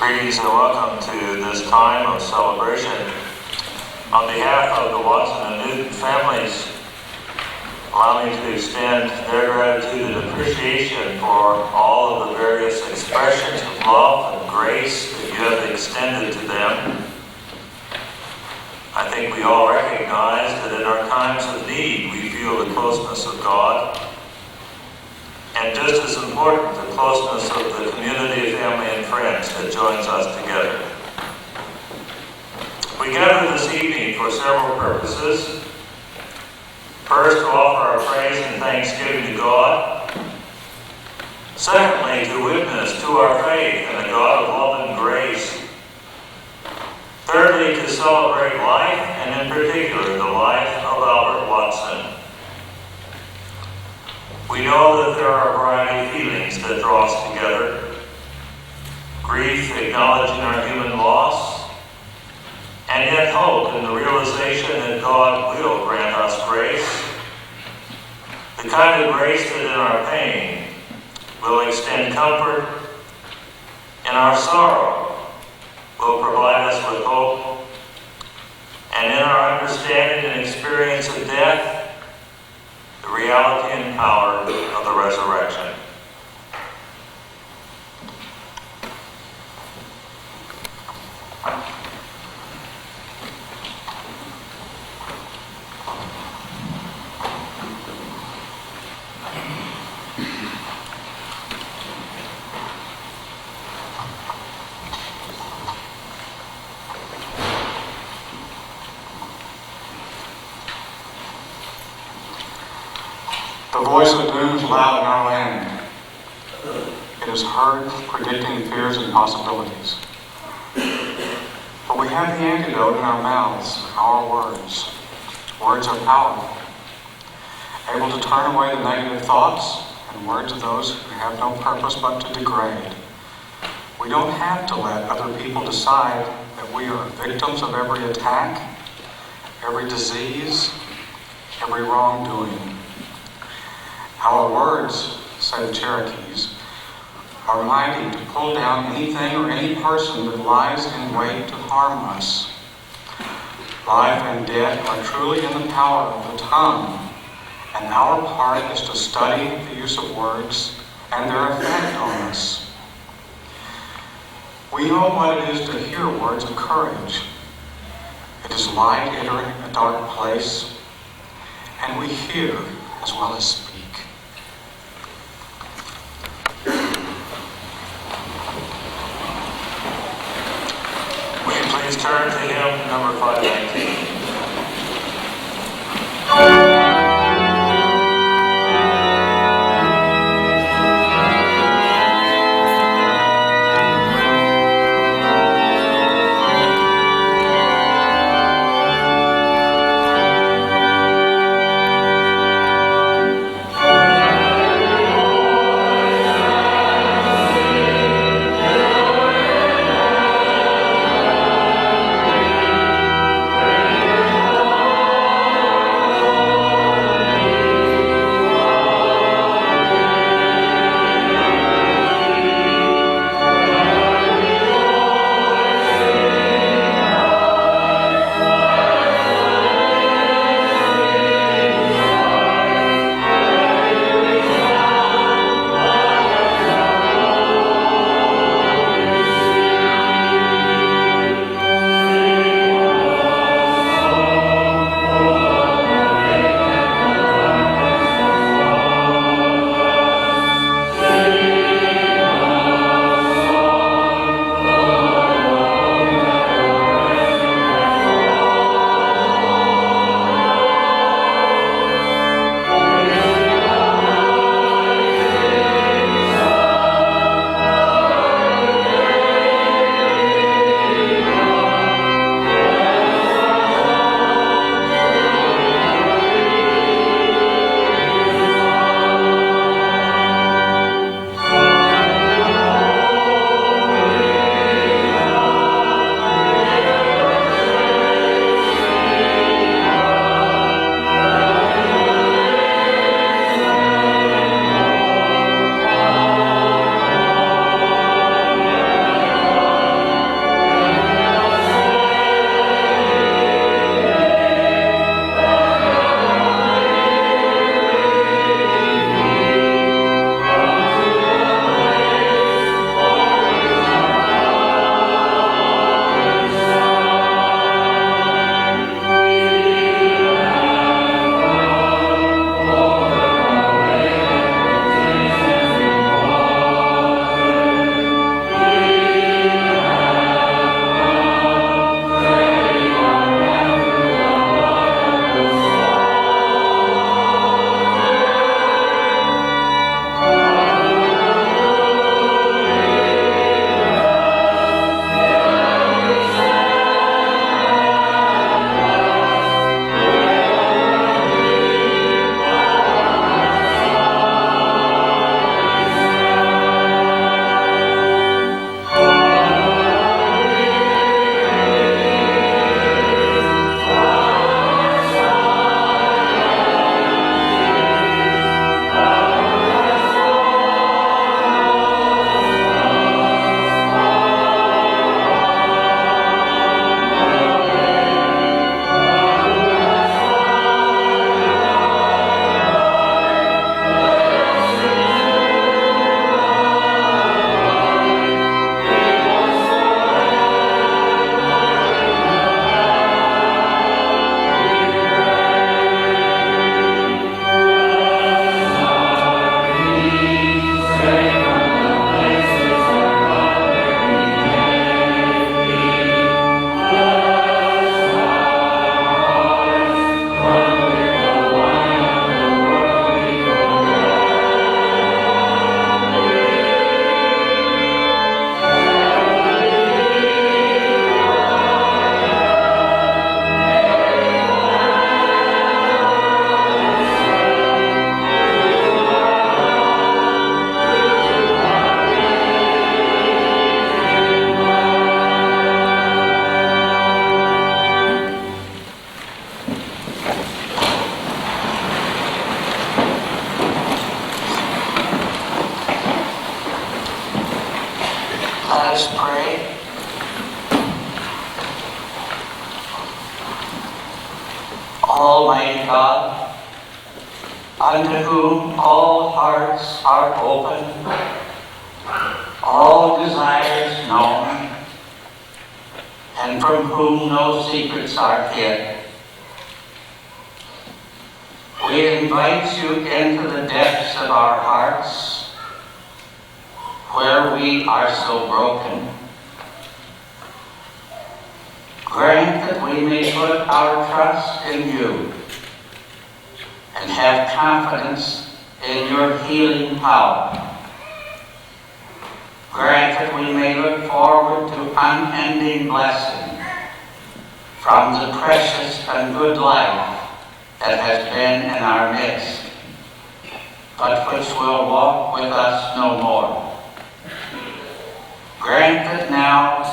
Greetings and welcome to this time of celebration. On behalf of the Watson and Newton families, allow me to extend their gratitude and appreciation for all of the various expressions of love and grace that you have extended to them. I think we all recognize that in our times of need, we feel the closeness of God. And just as important, the closeness of the community of family and friends that joins us together. We gather this evening for several purposes. First, to offer our praise and thanksgiving to God. Secondly, to witness to our faith in a God of love and grace. Thirdly, to celebrate life, and in particular, the life of Albert Watson. We know that there are a variety of feelings that draw us together. Grief, acknowledging our human loss, and yet hope in the realization that God will grant us grace. The kind of grace that in our pain will extend comfort, in our sorrow will provide us with hope, and in our understanding and experience of death, the reality and power of the resurrection. The voice of doom is loud in our land. It is heard, predicting fears and possibilities. But we have the antidote in our mouths, our words. Words are powerful, able to turn away the negative thoughts and words of those who have no purpose but to degrade. We don't have to let other people decide that we are victims of every attack, every disease, every wrongdoing. Our words, say the Cherokees, are mighty to pull down anything or any person that lies in wait to harm us. Life and death are truly in the power of the tongue, and our part is to study the use of words and their effect on us. We know what it is to hear words of courage. It is light entering a dark place, and we hear as well as speak. Please turn to hymn number 519. Oh Let us pray. Almighty God, unto whom all hearts are open, all desires known, and from whom no secrets are hid, we invite you into the depths of our hearts, where we are so broken. Grant that we may put our trust in you and have confidence in your healing power. Grant that we may look forward to unending blessing from the precious and good life that has been in our midst, but which will walk with us no more. Grant that now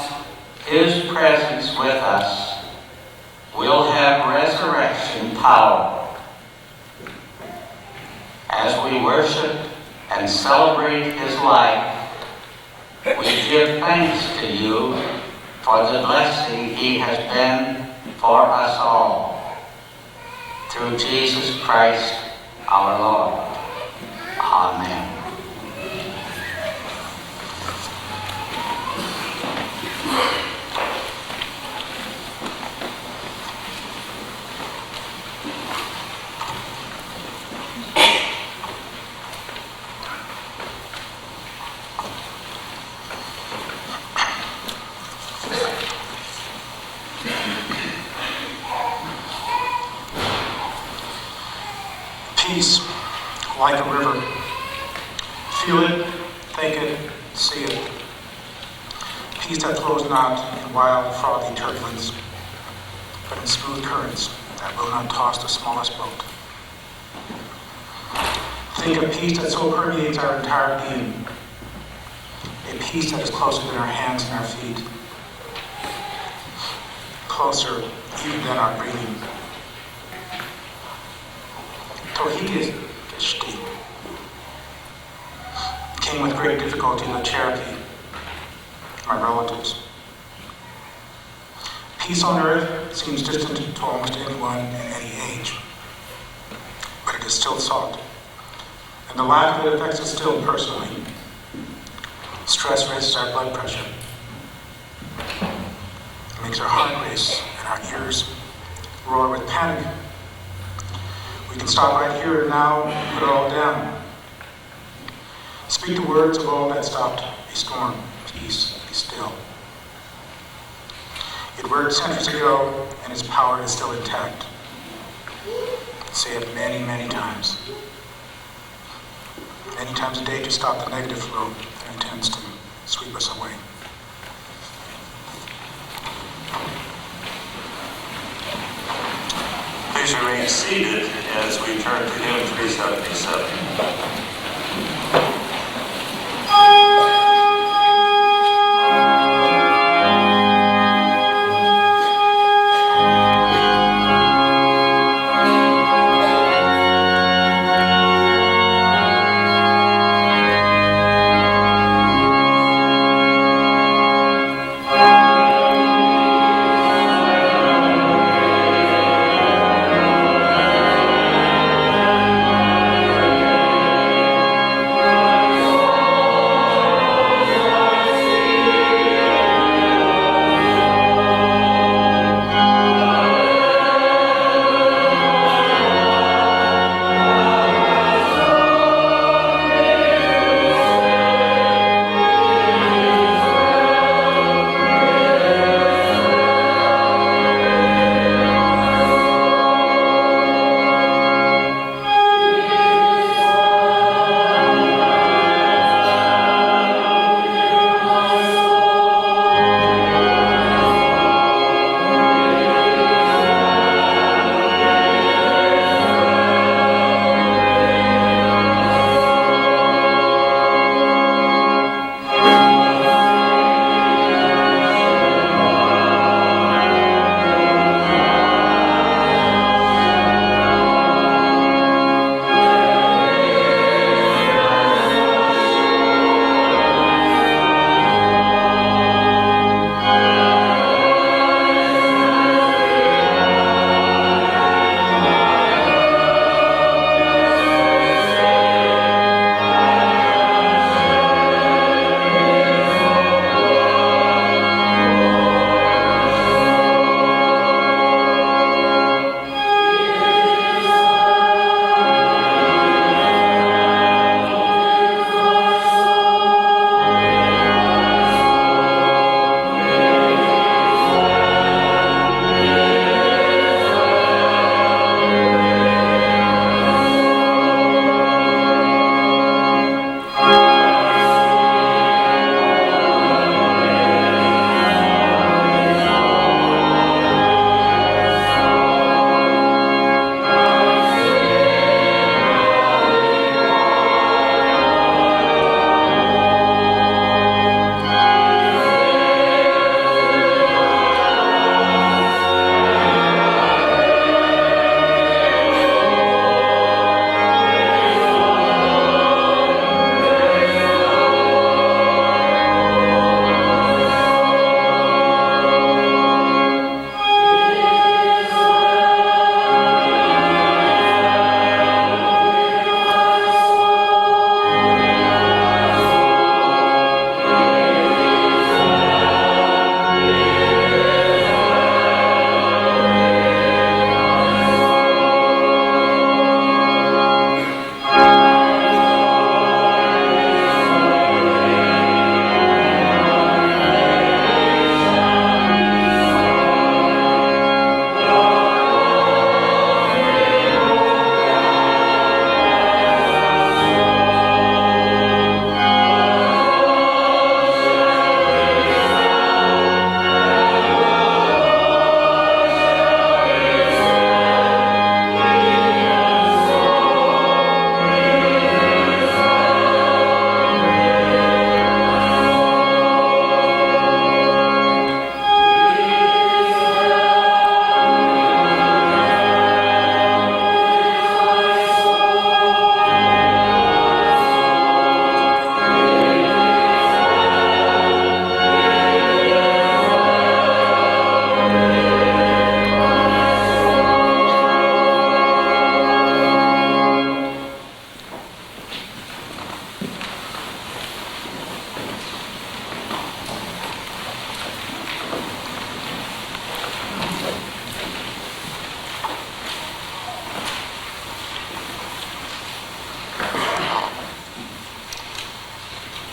His presence with us will have resurrection power. As we worship and celebrate His life, we give thanks to you for the blessing He has been for us all. Through Jesus Christ our Lord. Amen. Peace, like a river. Feel it, think it, see it. Peace that flows not in wild, frothy turbulence, but in smooth currents that will not toss the smallest boat. Think of peace that so permeates our entire being. A peace that is closer than our hands and our feet. Closer even than our breathing. Tohigishti came with great difficulty in the Cherokee, my relatives. Peace on earth seems distant to almost anyone in any age, but it is still sought, and the lack of it affects us still personally. Stress raises our blood pressure. It makes our heart race and our ears roar with panic. We can stop right here and now and put it all down. Speak the words of all that stopped a storm. Peace, be still. It worked centuries ago, and its power is still intact. Say it many, many times. Many times a day to stop the negative flow that intends to sweep us away. Please remain seated as we turn to hymn 377.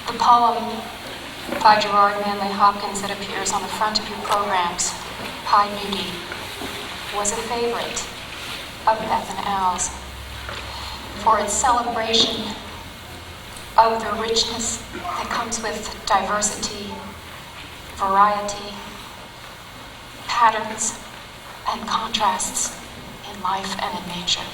The poem by Gerard Manley Hopkins that appears on the front of your programs, High Beauty, was a favorite of Beth and Al's for its celebration of the richness that comes with diversity, variety, patterns, and contrasts in life and in nature.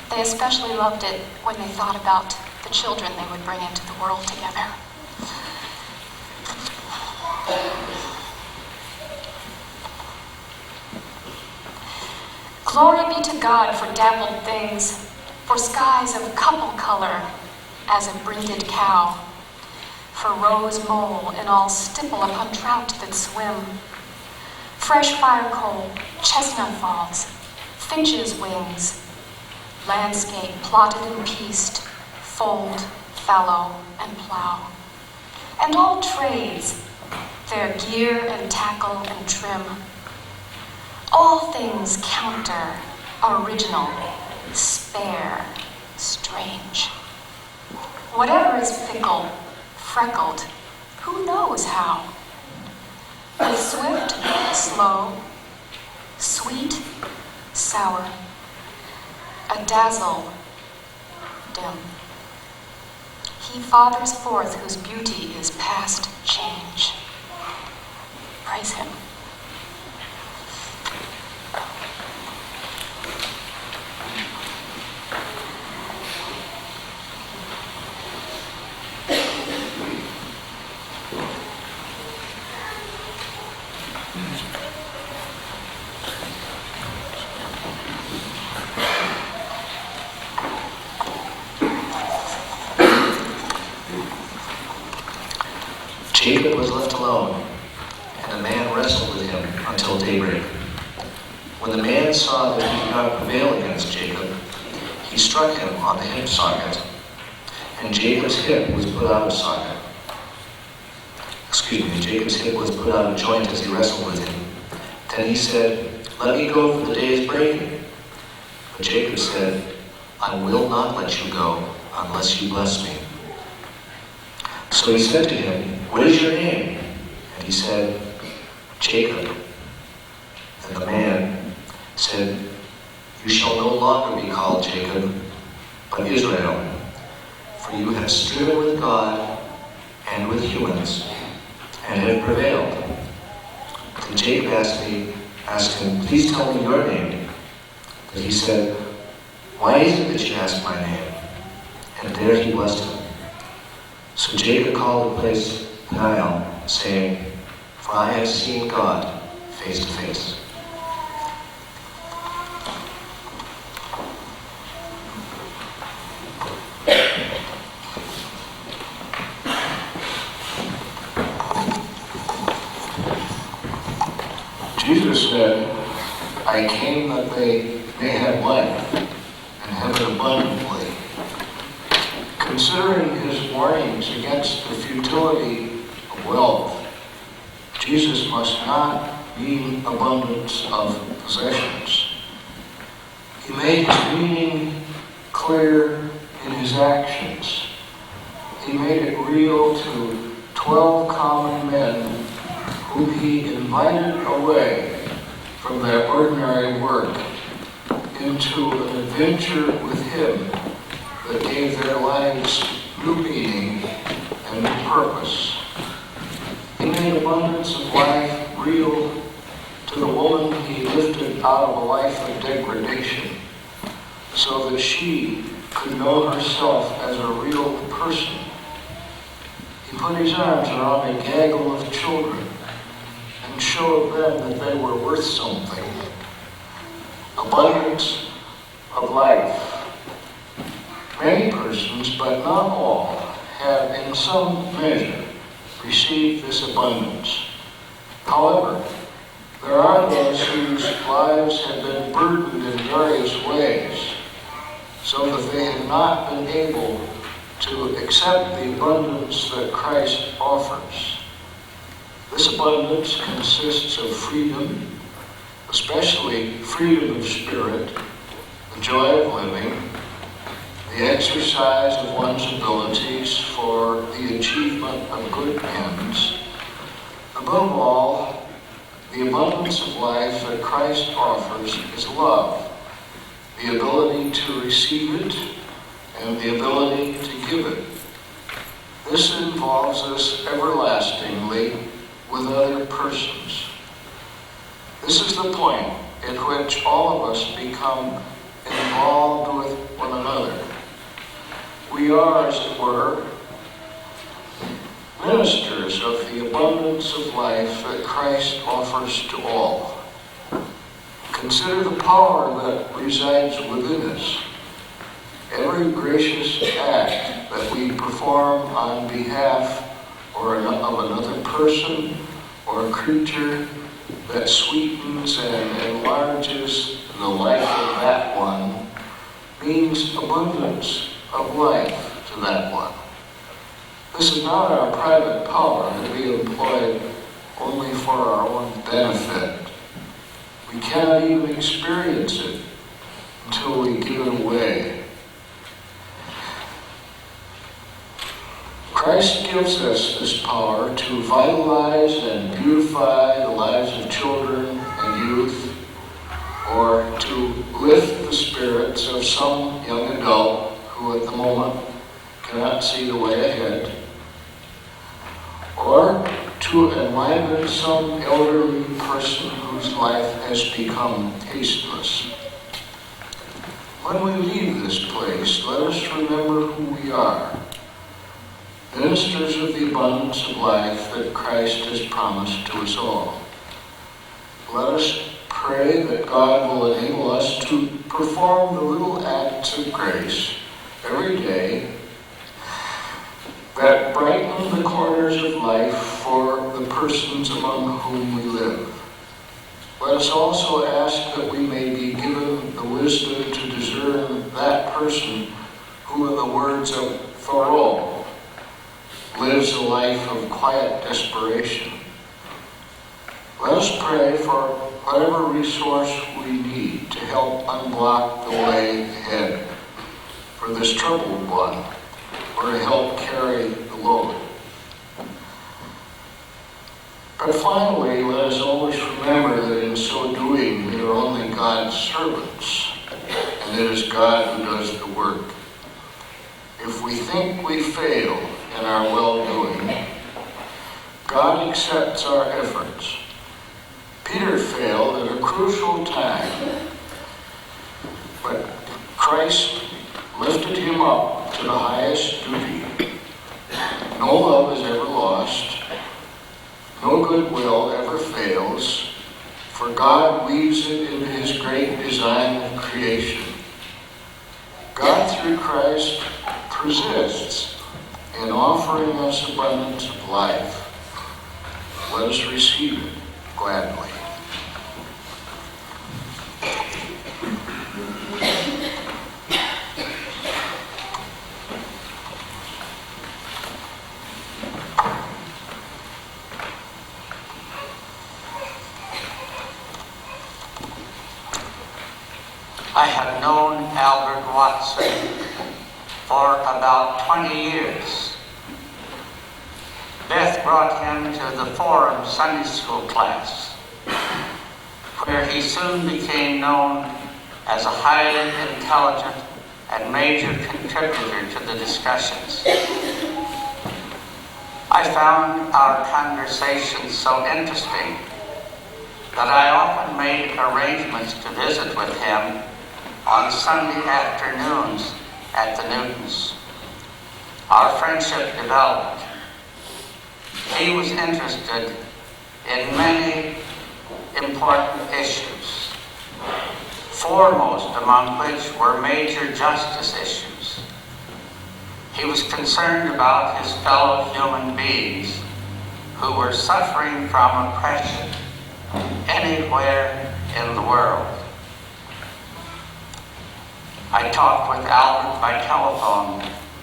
They especially loved it when they thought about the children they would bring into the world together. Glory be to God for dappled things, for skies of couple color as a brinded cow, for rose mole in all stipple upon trout that swim, fresh fire coal, chestnut falls, finch's wings, landscape plotted and pieced, fold, fallow, and plow, and all trades, their gear and tackle and trim, all things counter, original, spare, strange. Whatever is fickle, freckled, who knows how? With swift, slow, sweet, sour, a dazzle, dim. He fathers forth whose beauty is past change. Praise him. Jacob was left alone, and the man wrestled with him until daybreak. When the man saw that he could not prevail against Jacob, he struck him on the hip socket, and Jacob's hip was put out of socket. Jacob's hip was put out of joint as he wrestled with him. Then he said, "Let me go, for the day is breaking." But Jacob said, "I will not let you go unless you bless me." So he said to him, "What is your name?" And he said, "Jacob." And the man said, "You shall no longer be called Jacob, but Israel, for you have striven with God and with humans, and have prevailed." Then Jacob asked him, "Please tell me your name." But he said, "Why is it that you ask my name?" And there he blessed him. So Jacob called the place Peniel, saying, "For I have seen God face to face." Jesus said, "I came that they may have life and have it abundantly." Considering his warnings against the futility of wealth, Jesus must not mean abundance of possessions. He made his meaning clear in his actions. He made it real to 12 common men whom he invited away from their ordinary work into an adventure with him that gave their lives new meaning and new purpose. He made abundance of life real to the woman he lifted out of a life of degradation, so that she could know herself as a real person. He put his arms around a gaggle of children and showed them that they were worth something. Abundance of life. Many persons, but not all, have in some measure received this abundance. However, there are those whose lives have been burdened in various ways, so that they have not been able to accept the abundance that Christ offers. This abundance consists of freedom, especially freedom of spirit, the joy of living, the exercise of one's abilities for for the achievement of good ends. Above all, the abundance of life that Christ offers is love, the ability to receive it and the ability to give it. This involves us everlastingly with other persons. This is the point at which all of us become involved with one another. We are, as it were, ministers of the abundance of life that Christ offers to all. Consider the power that resides within us. Every gracious act that we perform on behalf of another person or creature that sweetens and enlarges the life of that one means abundance of life to that one. This is not our private power that we employ only for our own benefit. We cannot even experience it until we give it away. Christ gives us this power to vitalize and beautify the lives of children and youth, or to lift the spirits of some young adult who at the moment cannot see the way ahead, or to enliven some elderly person whose life has become tasteless. When we leave this place, let us remember who we are. Ministers of the abundance of life that Christ has promised to us all. Let us pray that God will enable us to perform the little acts of grace every day that brighten the corners of life for the persons among whom we live. Let us also ask that we may be given the wisdom to discern that person who, in the words of Thoreau, lives a life of quiet desperation. Let us pray for whatever resource we need to help unblock the way ahead for this troubled one, or to help carry the load. But finally, let us always remember that in so doing, we are only God's servants, and it is God who does the work. If we think we fail in our well-doing, God accepts our efforts. Peter failed at a crucial time, but Christ lifted him up to the highest duty. No love is ever lost. No goodwill ever fails, for God weaves it into his great design of creation. God, through Christ, persists in offering us abundance of life. Let us receive it gladly. I have known Albert Watson for about 20 years. Beth brought him to the Forum Sunday School class, where he soon became known as a highly intelligent and major contributor to the discussions. I found our conversations so interesting that I often made arrangements to visit with him on Sunday afternoons at the Newtons. Our friendship developed. He was interested in many important issues, foremost among which were major justice issues. He was concerned about his fellow human beings who were suffering from oppression anywhere in the world. I talked with Albert by telephone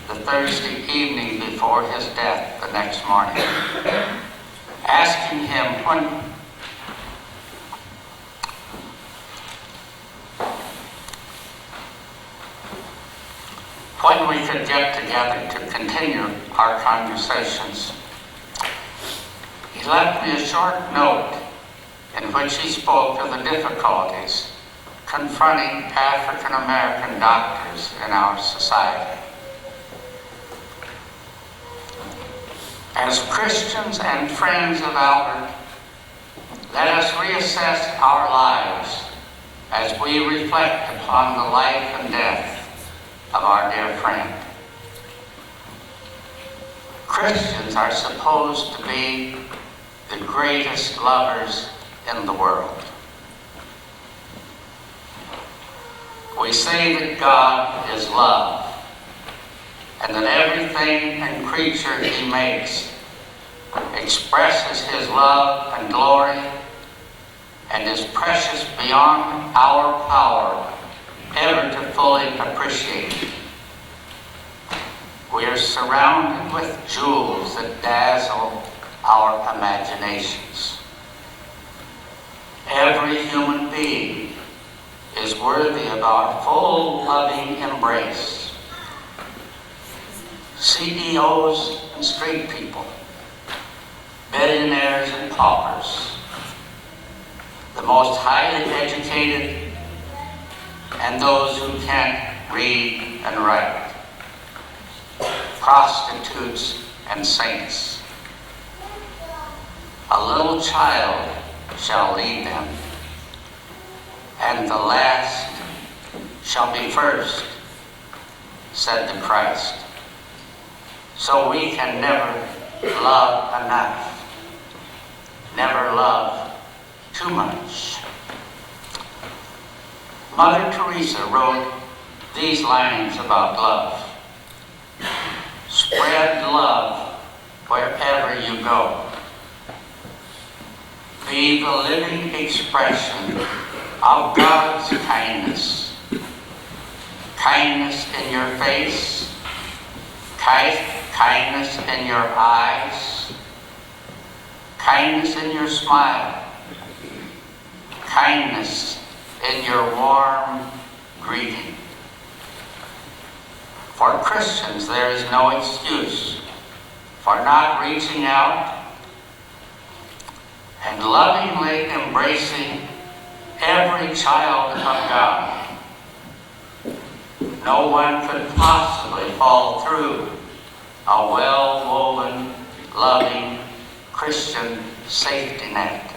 the Thursday evening before his death the next morning, asking him when when we could get together to continue our conversations. He left me a short note in which he spoke of the difficulties confronting African American doctors in our society. As Christians and friends of Albert, let us reassess our lives as we reflect upon the life and death of our dear friend. Christians are supposed to be the greatest lovers in the world. We say that God is love, and that everything and creature he makes expresses his love and glory and is precious beyond our power ever to fully appreciate. We are surrounded with jewels that dazzle our imaginations. Every human being is worthy of our full loving embrace. CEOs and street people, billionaires and paupers, the most highly educated and those who can't read and write, prostitutes and saints. A little child shall lead them, and the last shall be first, said the Christ. So we can never love enough, never love too much. Mother Teresa wrote these lines about love. Spread love wherever you go. Be the living expression of God's kindness. Kindness in your face, kindness in your eyes, kindness in your smile, kindness in your warm greeting. For Christians, there is no excuse for not reaching out and lovingly embracing every child of God. No one could possibly fall through a well-woven, loving Christian safety net.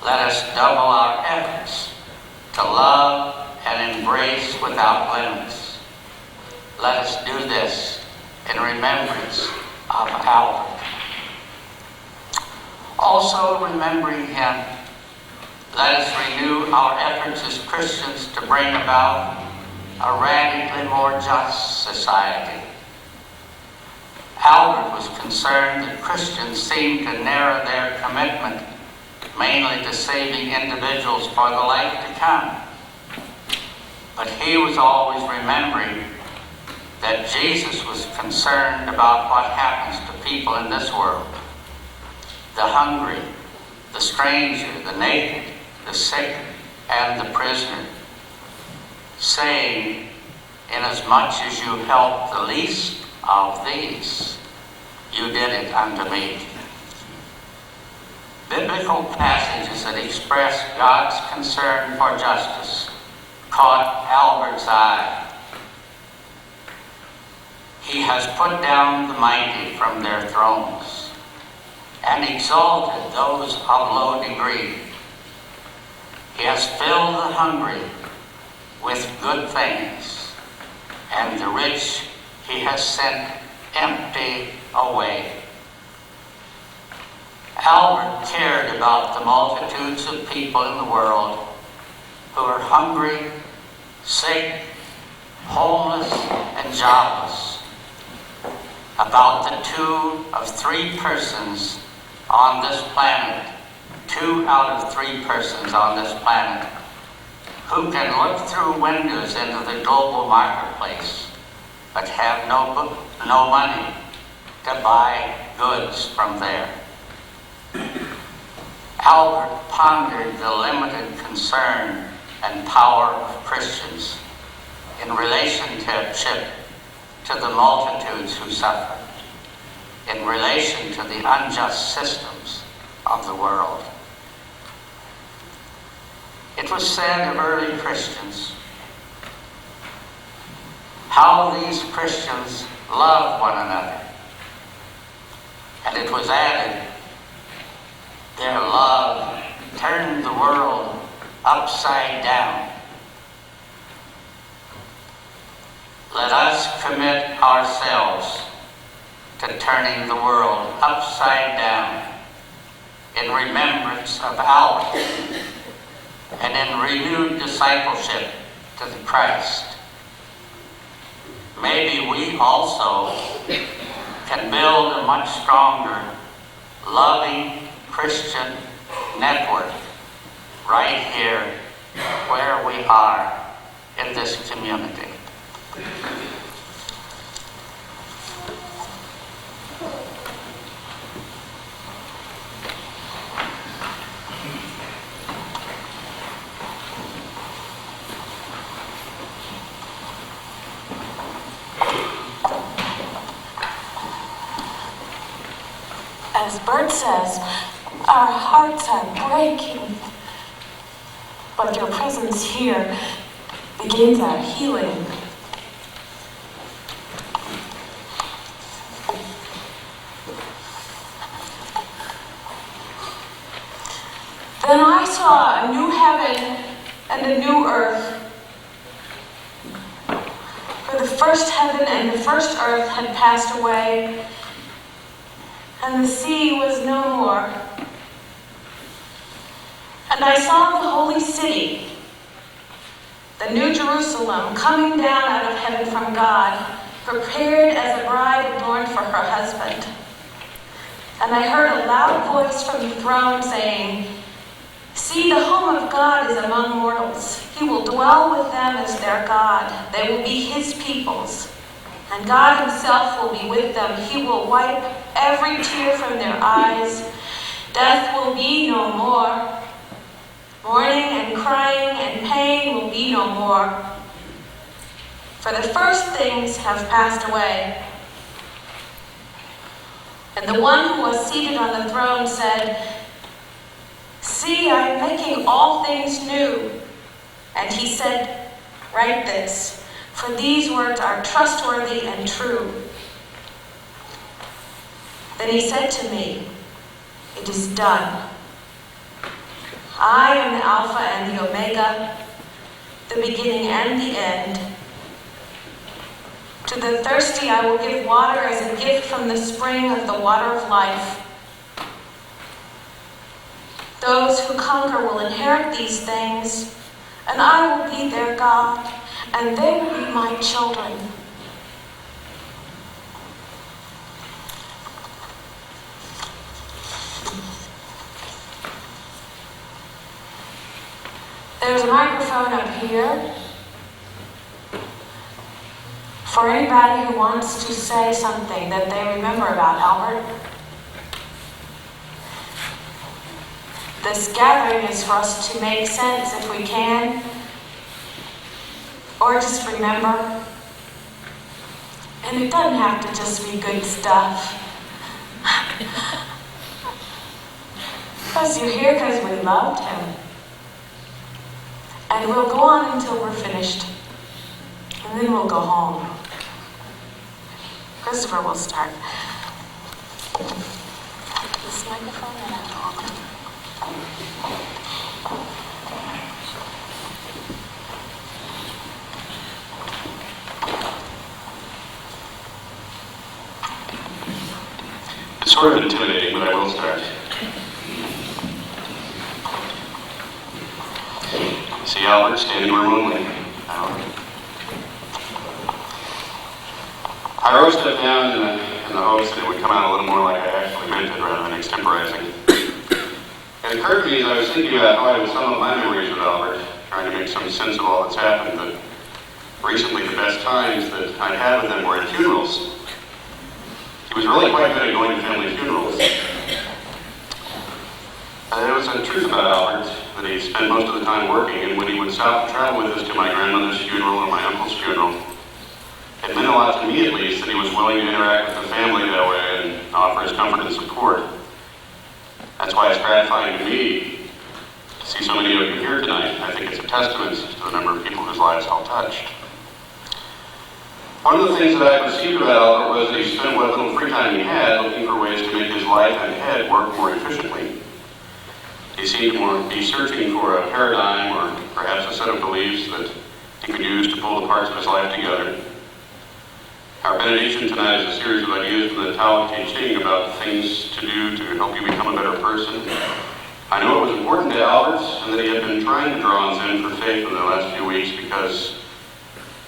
Let us double our efforts to love and embrace without limits. Let us do this in remembrance of Albert. Also, remembering him, let us renew our efforts as Christians to bring about a radically more just society. Albert was concerned that Christians seemed to narrow their commitment mainly to saving individuals for the life to come. But he was always remembering that Jesus was concerned about what happens to people in this world. The hungry, the stranger, the naked, the sick, and the prisoner, saying, inasmuch as you help the least of these, you did it unto me. Biblical passages that express God's concern for justice caught Albert's eye. He has put down the mighty from their thrones and exalted those of low degree. He has filled the hungry with good things, and the rich he has sent empty away. Albert cared about the multitudes of people in the world who are hungry, sick, homeless, and jobless. About the 2 of 3 persons on this planet, 2 out of 3 persons on this planet, who can look through windows into the global marketplace but have no money to buy goods from there. Albert pondered the limited concern and power of Christians in relationship to the multitudes who suffer, in relation to the unjust systems of the world. It was said of early Christians how these Christians loved one another. And it was added, their love turned the world upside down. Let us commit ourselves to turning the world upside down in remembrance of Albert and in renewed discipleship to the Christ. Maybe we also can build a much stronger, loving Christian network right here where we are in this community. As Bert says, our hearts are breaking. But your presence here begins our healing. Then I saw a new heaven and a new earth. For the first heaven and the first earth had passed away, and the sea was no more. And I saw the holy city, the New Jerusalem, coming down out of heaven from God, prepared as a bride adorned for her husband. And I heard a loud voice from the throne saying, "See, the home of God is among mortals. He will dwell with them as their God. They will be his peoples. And God himself will be with them. He will wipe every tear from their eyes. Death will be no more. Mourning and crying and pain will be no more. For the first things have passed away." And the one who was seated on the throne said, "See, I am making all things new." And he said, "Write this, for these words are trustworthy and true." Then he said to me, "It is done. I am the Alpha and the Omega, the beginning and the end. To the thirsty I will give water as a gift from the spring of the water of life. Those who conquer will inherit these things, and I will be their God, and they will be my children. There's a microphone up here for anybody who wants to say something that they remember about Albert. This gathering is for us to make sense if we can, or just remember. And it doesn't have to just be good stuff. Because you're here because we loved him. And we'll go on until we're finished. And then we'll go home. Christopher will start. This microphone and It's sort of intimidating, but I will start. See Albert standing room only. I wrote stuff down in the hopes that it would come out a little more like I actually meant it rather than extemporizing. It occurred to me as I was thinking about how I would sum up my memories of Albert, trying to make some sense of all that's happened, that recently the best times that I'd had with him were at funerals. He was really quite good at going to family funerals. And there was a truth about Albert that he spent most of the time working, and when he would stop to travel with us to my grandmother's funeral or my uncle's funeral, it meant a lot to me, at least, that he was willing to interact with the family that way and offer his comfort and support. That's why it's gratifying to me to see so many of you here tonight. I think it's a testament to the number of people whose lives I've touched. One of the things that I perceived about Albert was that he spent what little free time he had looking for ways to make his life and head work more efficiently. He seemed to be searching for a paradigm or perhaps a set of beliefs that he could use to pull the parts of his life together. Our benediction tonight is a series of ideas from the Tao Te Ching about things to do to help you become a better person. I know it was important to Albert and that he had been trying to draw on Zen for faith in the last few weeks because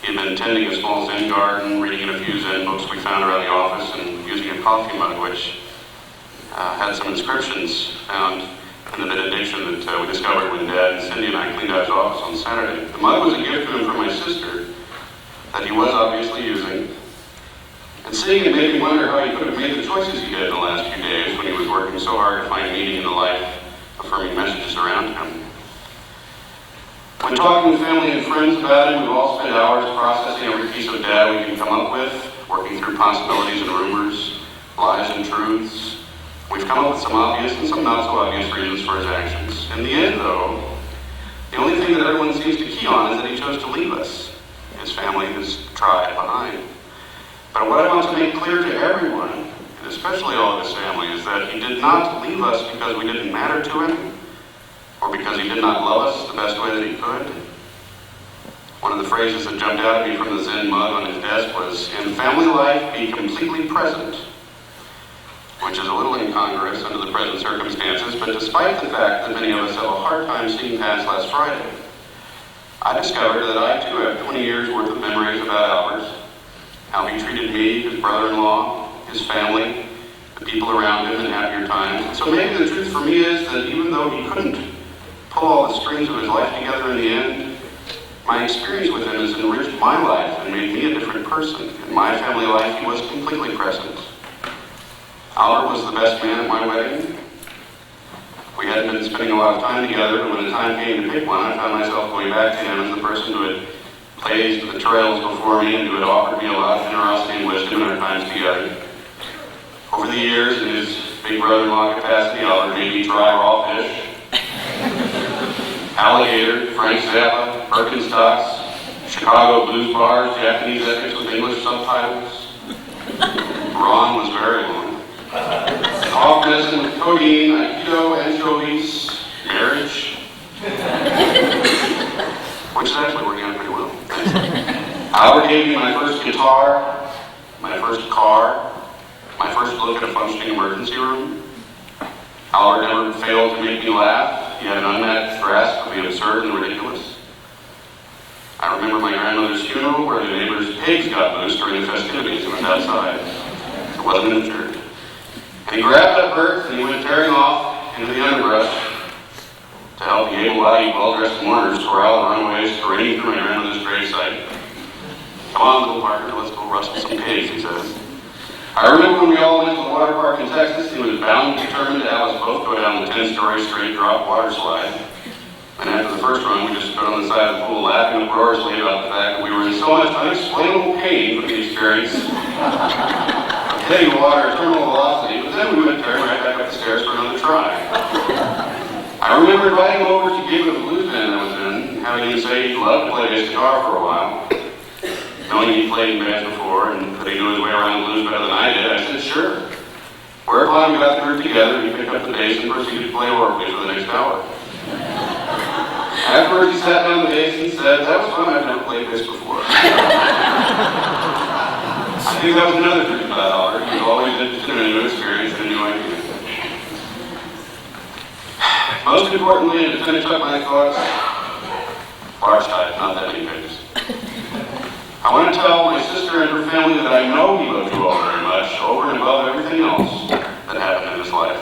he had been tending a small Zen garden, reading a few Zen books we found around the office, and using a coffee mug which had some inscriptions found in the benediction that we discovered when Dad and Cindy and I cleaned out his office on Saturday. The mug was a gift to him from my sister that he was obviously using. And seeing it made me wonder how he could have made the choices he did in the last few days when he was working so hard to find meaning in the life-affirming messages around him. When talking with family and friends about him, we've all spent hours processing every piece of data we can come up with, working through possibilities and rumors, lies and truths. We've come up with some obvious and some not so obvious reasons for his actions. In the end, though, the only thing that everyone seems to key on is that he chose to leave us, his family, his tribe behind. But what I want to make clear to everyone, and especially all of his family, is that he did not leave us because we didn't matter to him, or because he did not love us the best way that he could. One of the phrases that jumped out at me from the Zen mug on his desk was, "In family life, be completely present," which is a little incongruous under the present circumstances, but despite the fact that many of us have a hard time seeing past last Friday, I discovered that I too have 20 years worth of memories about Albert, how he treated me, his brother-in-law, his family, the people around him in happier times. And so maybe the truth for me is that even though he couldn't pull all the strings of his life together in the end, my experience with him has enriched my life and made me a different person. In my family life, he was completely present. Albert was the best man at my wedding. We hadn't been spending a lot of time together, but when the time came to pick one, I found myself going back to him as the person who had blazed the trails before me and who had offered me a lot of generosity and wisdom in our times together. Over the years, in his big brother-in-law capacity, Albert made me try raw fish, alligator, Frank Zappa, Birkenstocks, Chicago blues bars, Japanese epics with English subtitles. Ron was very long. Off medicine with codeine, Aikido, anchovies, marriage. Which is actually working out pretty well. Albert gave me my first guitar, my first car, my first look at a functioning emergency room. Albert never failed to make me laugh. He had an unmatched grasp of the absurd and ridiculous. I remember my grandmother's funeral where the neighbors' pigs got loose during the festivities and went outside. It wasn't in the church. And he grabbed up Bert and he went tearing off into the underbrush to help the able-bodied, well-dressed mourners tore out the runaways parading through my grandmother's gravesite. "Come on, little partner, let's go rustle some pigs," he said. I remember when we all went to the water park in Texas, he was bound and determined to have us both go down the 10-story straight drop water slide. And after the first run, we just stood on the side of the pool laughing uproariously about the fact that we were in so much unexplainable pain from the experience. Heading water at terminal velocity, but then we went tearing right back up the stairs for another try. I remember inviting him over to gig with the blues band I was in, having him say he'd love to play bass guitar for a while. Knowing he played in bands before and that he knew his way around the blues better than I did, I said sure. Whereupon we got the group together and he picked up the bass and proceeded to play orally for the next hour. Afterwards he sat down the bass and said, "That was fun, I've never played bass before." I think that was another truth about Albert. He was always interested in a new experience and a new idea. Most importantly, and to finish up my thoughts, large type, not that many pages. I want to tell my sister and her family that I know he loved you all very much, over and above everything else that happened in his life.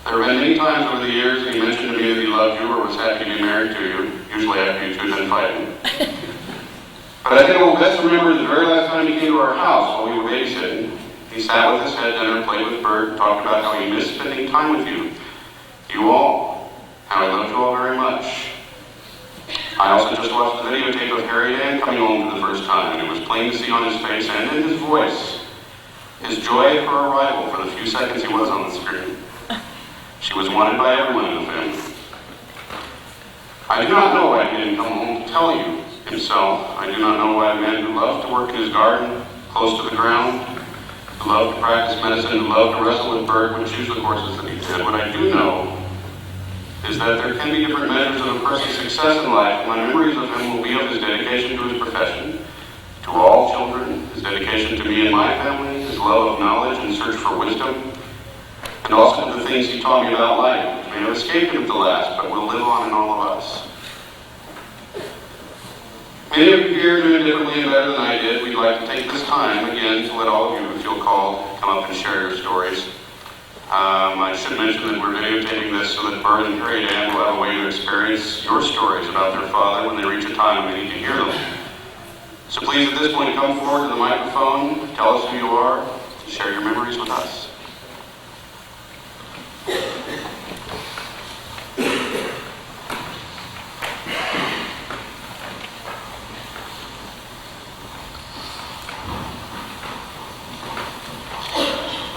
There have been many times over the years that he mentioned to me that he loved you or was happy to be married to you, usually after you two had been fighting. But I think I will best remember the very last time he came to our house while we were babysitting. He sat with us, had dinner, played with Bert, talked about how he missed spending time with you all. How I love you all very much. I also just watched the videotape of Harry Dan coming home for the first time, and it was plain to see on his face and in his voice his joy at her arrival for the few seconds he was on the screen. She was wanted by everyone in the family. I do not know why he didn't come home to tell you himself. I do not know why a man who loved to work in his garden, close to the ground, who loved to practice medicine, who loved to wrestle with Bert, would choose the courses that he did. What I do know is that there can be different measures of a person's success in life. My memories of him will be of his dedication to his profession, to all children, his dedication to me and my family, his love of knowledge and search for wisdom, and also the things he taught me about life, which may have escaped him at the last, but will live on in all of us. Many of you here knew him differently and better than I did. We'd like to take this time again to let all of you who feel called come up and share your stories. I should mention that we're videotaping this so that Bert and Harry Dan will have a way to experience your stories about their father when they reach a time when they need to hear them. So please, at this point, come forward to the microphone, tell us who you are, and share your memories with us.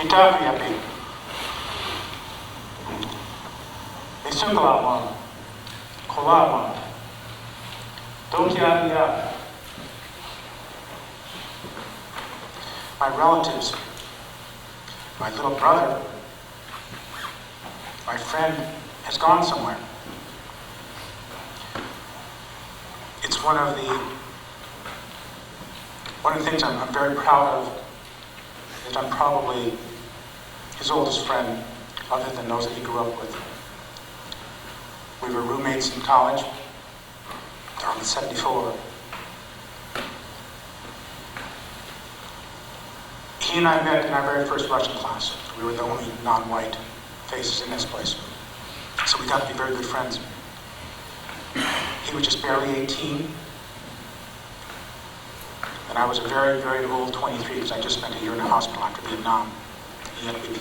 Itapi api. Isungalawan. Kolawan. Dokiapiap. My relatives, my little brother, my friend has gone somewhere. It's one of the things I'm very proud of is I'm probably his oldest friend, other than those that he grew up with. We were roommates in college. They're on the 7th floor. He and I met in our very first Russian class. We were the only non-white faces in this place. So we got to be very good friends. He was just barely 18. And I was a very, very old 23 because I just spent a year in the hospital after Vietnam. And yet he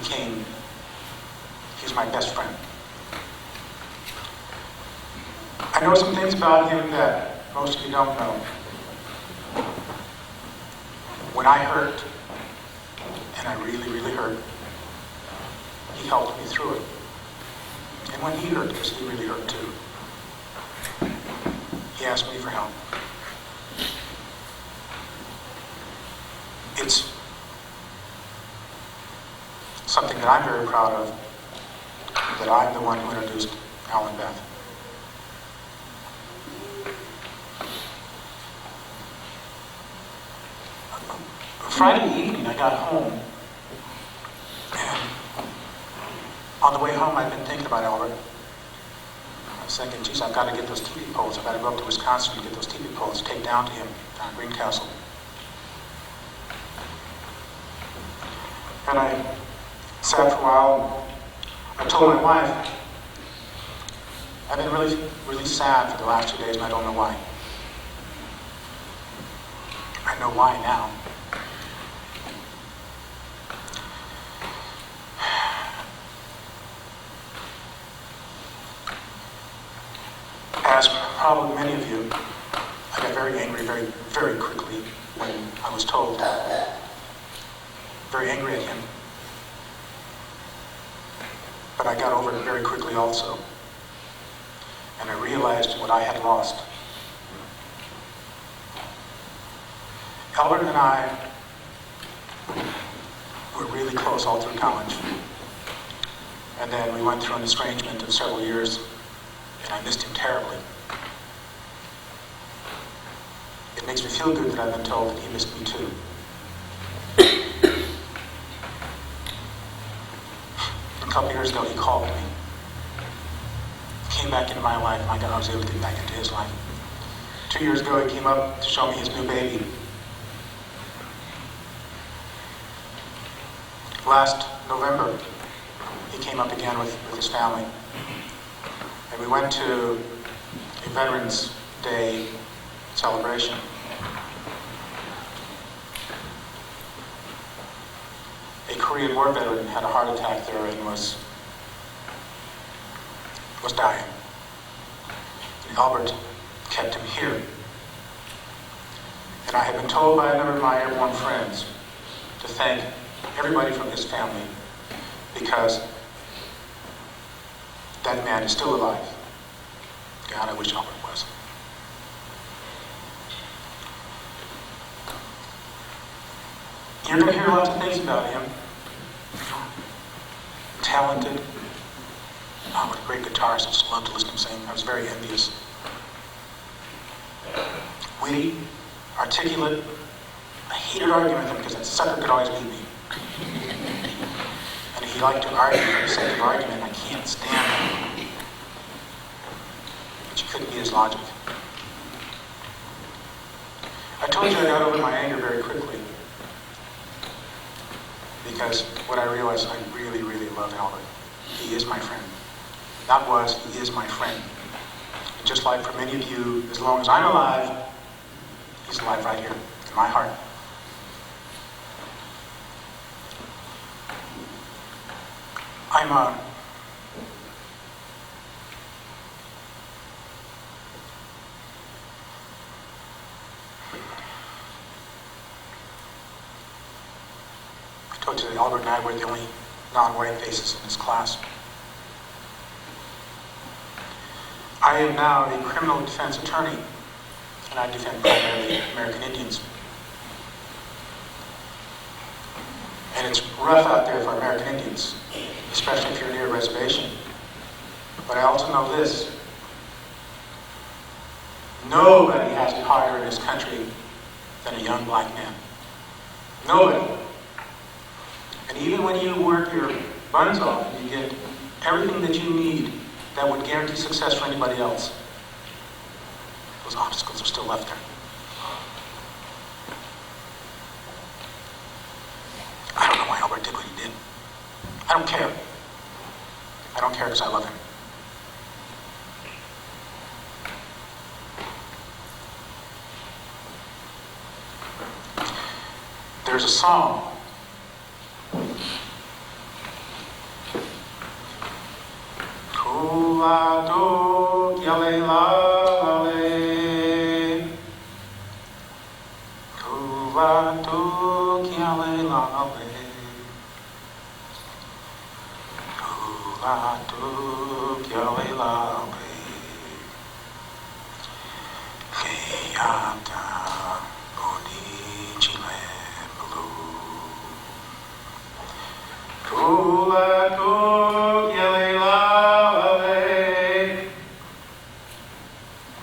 was my best friend. I know some things about him that most of you don't know. When I hurt, and I really, really hurt, he helped me through it. And when he hurt, because he really hurt too, he asked me for help. It's something that I'm very proud of, that I'm the one who introduced Al and Beth. Friday evening, I got home, and on the way home, I'd been thinking about Albert. I was thinking, geez, I've got to get those TV poles. I've got to go up to Wisconsin and get those TV poles, take down to him, down in Greencastle. And I sat for a while. I told my wife, I've been really, really sad for the last 2 days, and I don't know why. I know why now. As probably many of you, I got very angry very, very quickly when I was told. Very angry at him. But I got over it very quickly also. And I realized what I had lost. Albert and I were really close all through college. And then we went through an estrangement of several years, and I missed him terribly. It makes me feel good that I've been told that he missed me too. A couple years ago, he called me. He came back into my life, and I was able to get back into his life. 2 years ago, he came up to show me his new baby. Last November, he came up again with his family. And we went to a Veterans Day celebration. A Korean War veteran had a heart attack there and was dying. Albert kept him here. And I have been told by a number of my airborne friends to thank everybody from his family because that man is still alive. God, I wish Albert was. You're going to hear lots of things about him. Talented. Oh, what a great guitarist. I just loved to listen to him sing. I was very envious. Witty, articulate. I hated arguing with him because that sucker could always beat me. And he liked to argue for the sake of argument. I can't stand him. But you couldn't beat his logic. I told you I got over my anger very quickly. Because what I realized, I really, really love Albert. He is my friend. Not was, he is my friend. And just like for many of you, as long as I'm alive, he's alive right here, in my heart. I told you that Albert and I were the only non-white faces in his class. I am now a criminal defense attorney, and I defend primarily American Indians. And it's rough out there for American Indians, especially if you're near a reservation. But I also know this. Nobody has it harder in this country than a young black man. Nobody. And even when you work your buns off and you get everything that you need that would guarantee success for anybody else, those obstacles are still left there. I don't know why Albert did what he did. I don't care. I don't care because I love him. There's a song. Kulado yale la le. Kulado yale la le. Kulado yale la le. Keyata oni chile. Kulado yale la le.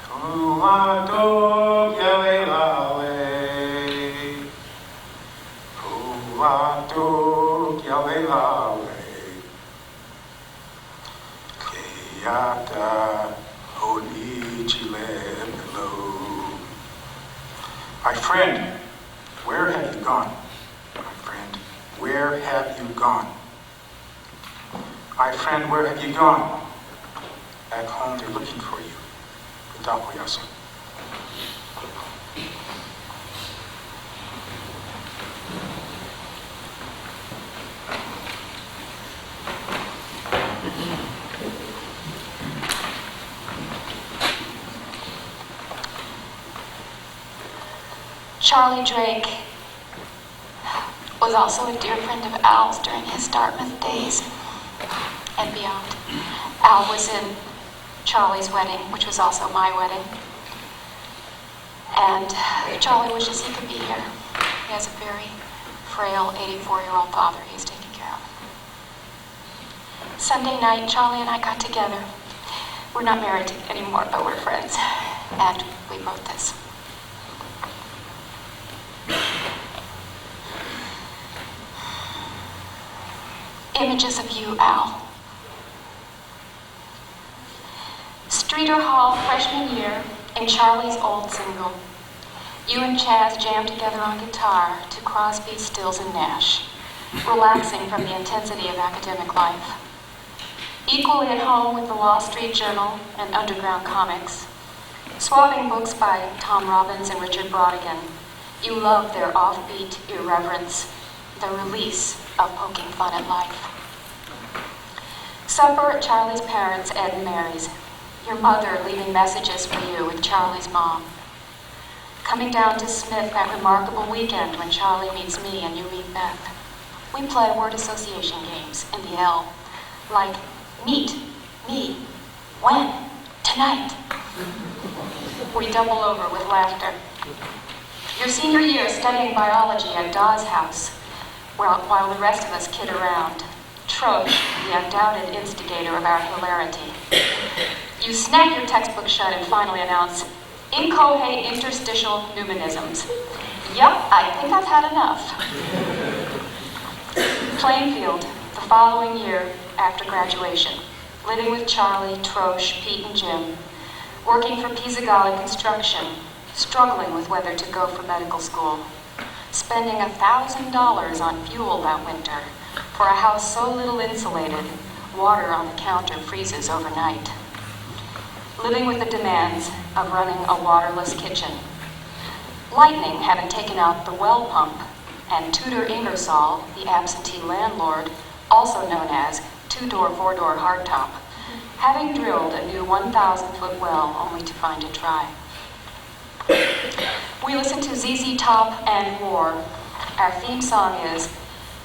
Kulado yale la le. Kulado yale la le. Keyata oni chile below. My friend, where have you gone? My friend, where have you gone? My friend, where have you gone? Back home, they're looking for you. Itakuyasu. Charlie Drake was also a dear friend of Al's during his Dartmouth days and beyond. Al was in Charlie's wedding, which was also my wedding. And Charlie wishes he could be here. He has a very frail 84-year-old father he's taking care of. Sunday night, Charlie and I got together. We're not married anymore, but we're friends. And we wrote this. Images of you, Al. Streeter Hall, freshman year, in Charlie's old single. You and Chaz jammed together on guitar to Crosby, Stills, and Nash, relaxing from the intensity of academic life. Equally at home with the Law Street Journal and Underground Comics, swapping books by Tom Robbins and Richard Brodigan, you loved their offbeat irreverence, the release of poking fun at life. Supper at Charlie's parents, Ed and Mary's. Your mother leaving messages for you with Charlie's mom. Coming down to Smith that remarkable weekend when Charlie meets me and you meet Beth. We play word association games in the L, like meet, me, when, tonight. We double over with laughter. Your senior year studying biology at Dawes House, while the rest of us kid around. Troche, the undoubted instigator of our hilarity. You snap your textbook shut and finally announce, inchoate interstitial pneumonisms. Yup, I think I've had enough. Plainfield, the following year after graduation, living with Charlie, Troche, Pete, and Jim, working for Pizzagalla Construction, struggling with whether to go for medical school, spending $1,000 on fuel that winter for a house so little insulated, water on the counter freezes overnight. Living with the demands of running a waterless kitchen. Lightning having taken out the well pump, and Tudor Ingersoll, the absentee landlord, also known as two-door, four-door hardtop, having drilled a new 1,000-foot well only to find it dry. We listen to ZZ Top and War. Our theme song is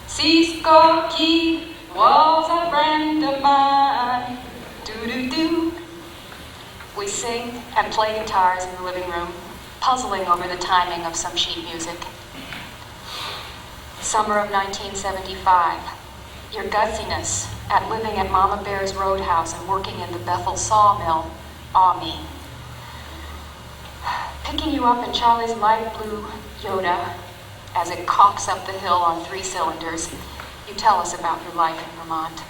Cisco Key was a friend of mine. Do-do-do. We sing and play guitars in the living room, puzzling over the timing of some sheet music. Summer of 1975. Your gutsiness at living at Mama Bear's Roadhouse and working in the Bethel sawmill awe me. Picking you up in Charlie's light blue Yoda as it coughs up the hill on 3 cylinders, you tell us about your life in Vermont.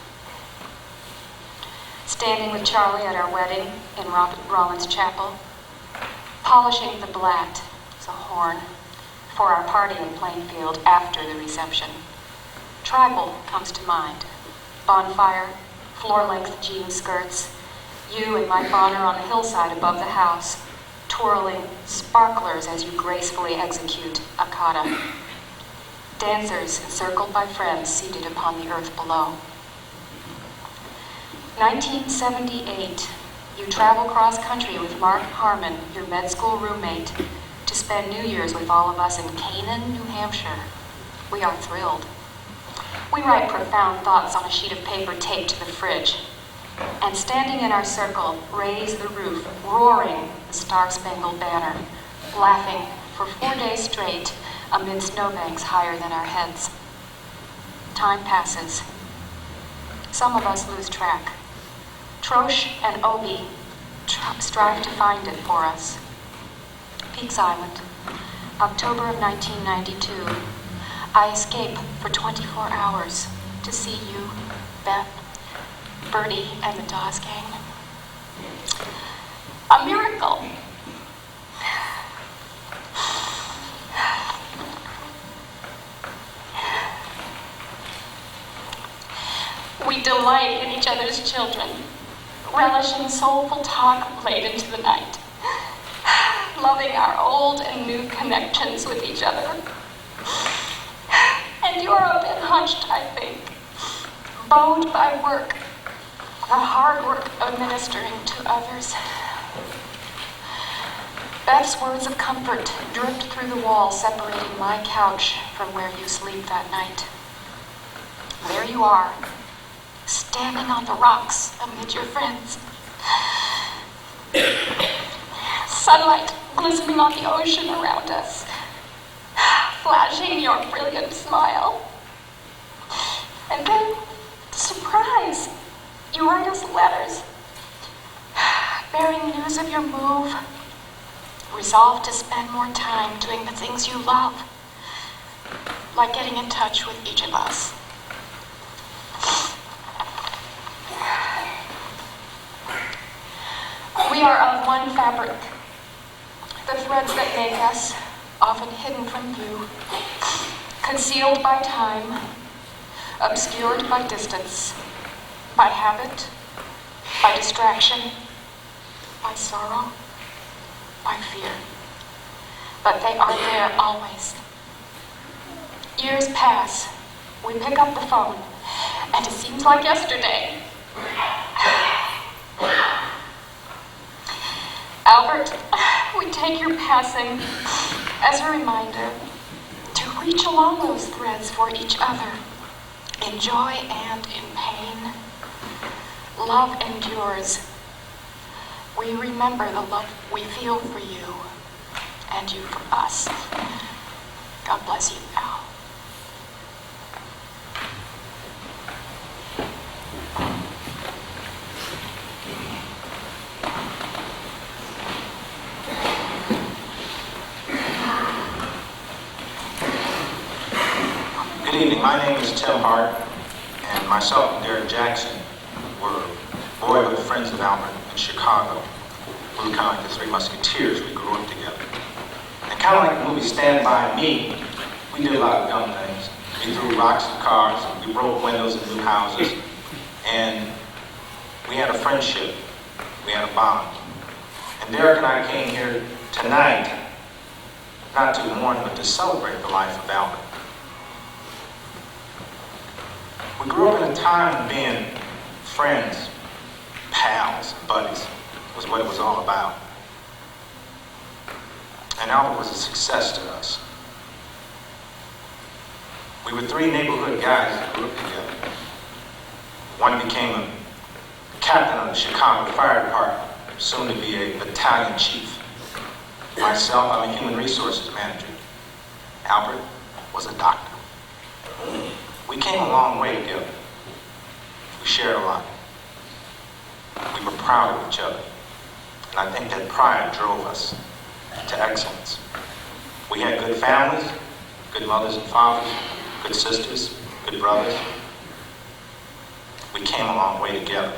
Standing with Charlie at our wedding in Robert Rollins Chapel, polishing the blat, it's a horn, for our party in Plainfield after the reception. Tribal comes to mind. Bonfire, floor-length jean skirts, you and Mike Bonner on the hillside above the house, twirling sparklers as you gracefully execute a kata. Dancers encircled by friends seated upon the earth below. 1978, you travel cross-country with Mark Harmon, your med school roommate, to spend New Year's with all of us in Canaan, New Hampshire. We are thrilled. We write profound thoughts on a sheet of paper taped to the fridge, and standing in our circle, raise the roof, roaring the Star-Spangled Banner, laughing for 4 days straight amid snowbanks higher than our heads. Time passes. Some of us lose track. Troche and Obi strive to find it for us. Peaks Island, October of 1992. I escape for 24 hours to see you, Beth, Bertie, and the Dawes gang. A miracle. We delight in each other's children, relishing soulful talk late into the night, loving our old and new connections with each other. And you're a bit hunched, I think, bowed by work, the hard work of ministering to others. Beth's words of comfort dripped through the wall separating my couch from where you sleep that night. There you are, standing on the rocks amid your friends. Sunlight glistening on the ocean around us, flashing your brilliant smile. And then, surprise, you write us letters, bearing news of your move, resolve to spend more time doing the things you love, like getting in touch with each of us. We are of one fabric. The threads that make us, often hidden from view, concealed by time, obscured by distance, by habit, by distraction, by sorrow, by fear. But they are there always. Years pass. We pick up the phone, and it seems like yesterday. Albert, we take your passing as a reminder to reach along those threads for each other, in joy and in pain. Love endures. We remember the love we feel for you, and you for us. God bless you, Al. Good evening. My name is Tim Hart, and myself and Derek Jackson were boyhood friends of Albert in Chicago. We were kind of like the Three Musketeers. We grew up together. And kind of like the movie Stand By Me, we did a lot of dumb things. We threw rocks at cars, and we broke windows in new houses, and we had a friendship. We had a bond. And Derek and I came here tonight not to mourn, but to celebrate the life of Albert. We grew up in a time of being friends, pals, buddies, was what it was all about. And Albert was a success to us. We were three neighborhood guys that grew up together. One became a captain of the Chicago Fire Department, soon to be a battalion chief. Myself, I'm a human resources manager. Albert was a doctor. We came a long way together. We shared a lot. We were proud of each other. And I think that pride drove us to excellence. We had good families, good mothers and fathers, good sisters, good brothers. We came a long way together.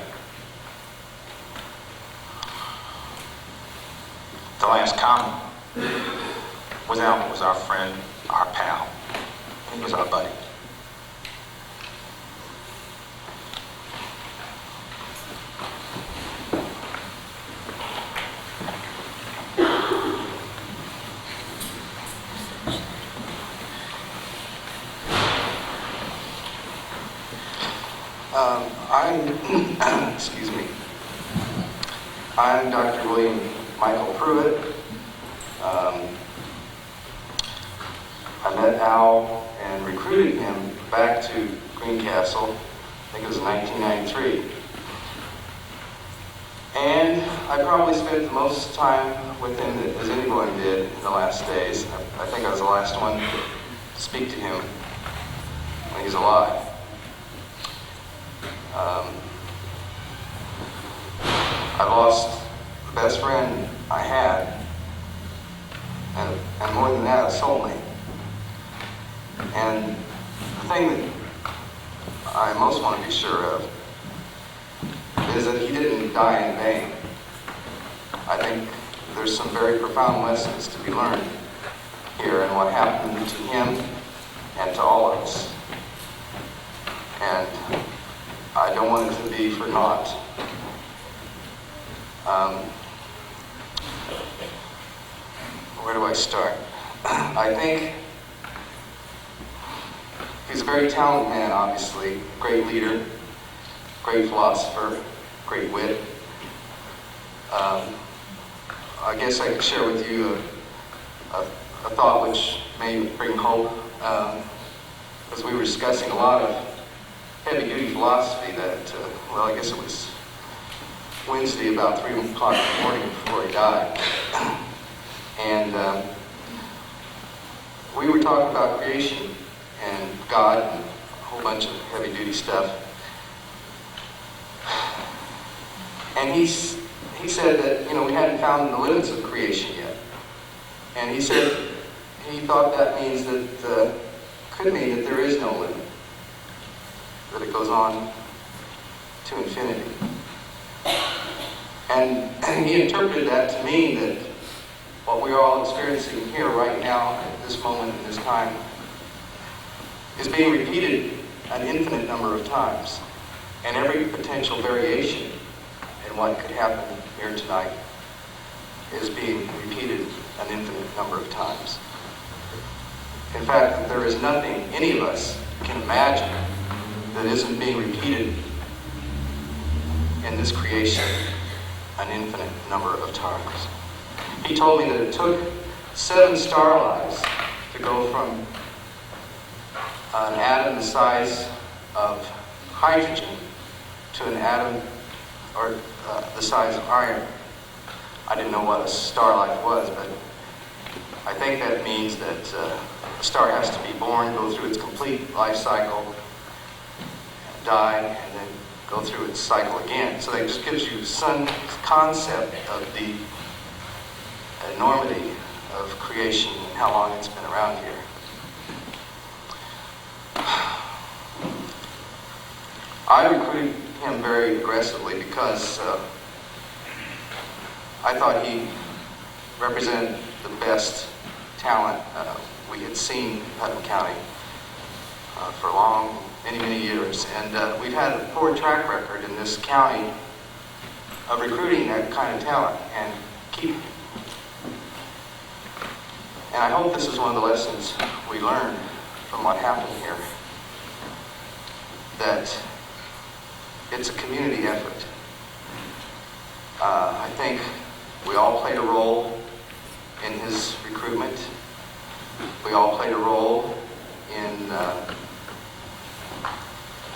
The last comment was Albert was our friend, our pal. He was our buddy. Excuse me. I'm Dr. William Michael Pruitt. I met Al and recruited him back to Greencastle, I think it was 1993. And I probably spent the most time with him as anyone did in the last days. I think I was the last one to speak to him when he's alive. I lost the best friend I had, and more than that, a soulmate. And the thing that I most want to be sure of is that he didn't die in vain. I think there's some very profound lessons to be learned here in what happened to him and to all of us. And I don't want it to be for naught. Where do I start? I think he's a very talented man, obviously. Great leader, great philosopher, great wit. I guess I could share with you a thought which may bring hope. As we were discussing a lot of heavy-duty philosophy that, well, I guess it was Wednesday about 3 o'clock in the morning before he died. And we were talking about creation and God and a whole bunch of heavy-duty stuff. And he said that, we hadn't found the limits of creation yet. And he said he thought that means that, could mean that there is no limit, that it goes on to infinity. And he interpreted that to mean that what we're all experiencing here right now, at this moment in this time, is being repeated an infinite number of times. And every potential variation in what could happen here tonight is being repeated an infinite number of times. In fact, that there is nothing any of us can imagine that isn't being repeated in this creation an infinite number of times. He told me that it took 7 star lives to go from an atom the size of hydrogen to an atom or the size of iron. I didn't know what a star life was, but I think that means that a star has to be born, go through its complete life cycle, die, and then go through its cycle again. So that just gives you some concept of the enormity of creation and how long it's been around here. I recruited him very aggressively because I thought he represented the best talent we had seen in Putnam County for many years. And we've had a poor track record in this county of recruiting that kind of talent and keeping it. And I hope this is one of the lessons we learned from what happened here, that it's a community effort. I think we all played a role in his recruitment. We all played a role in the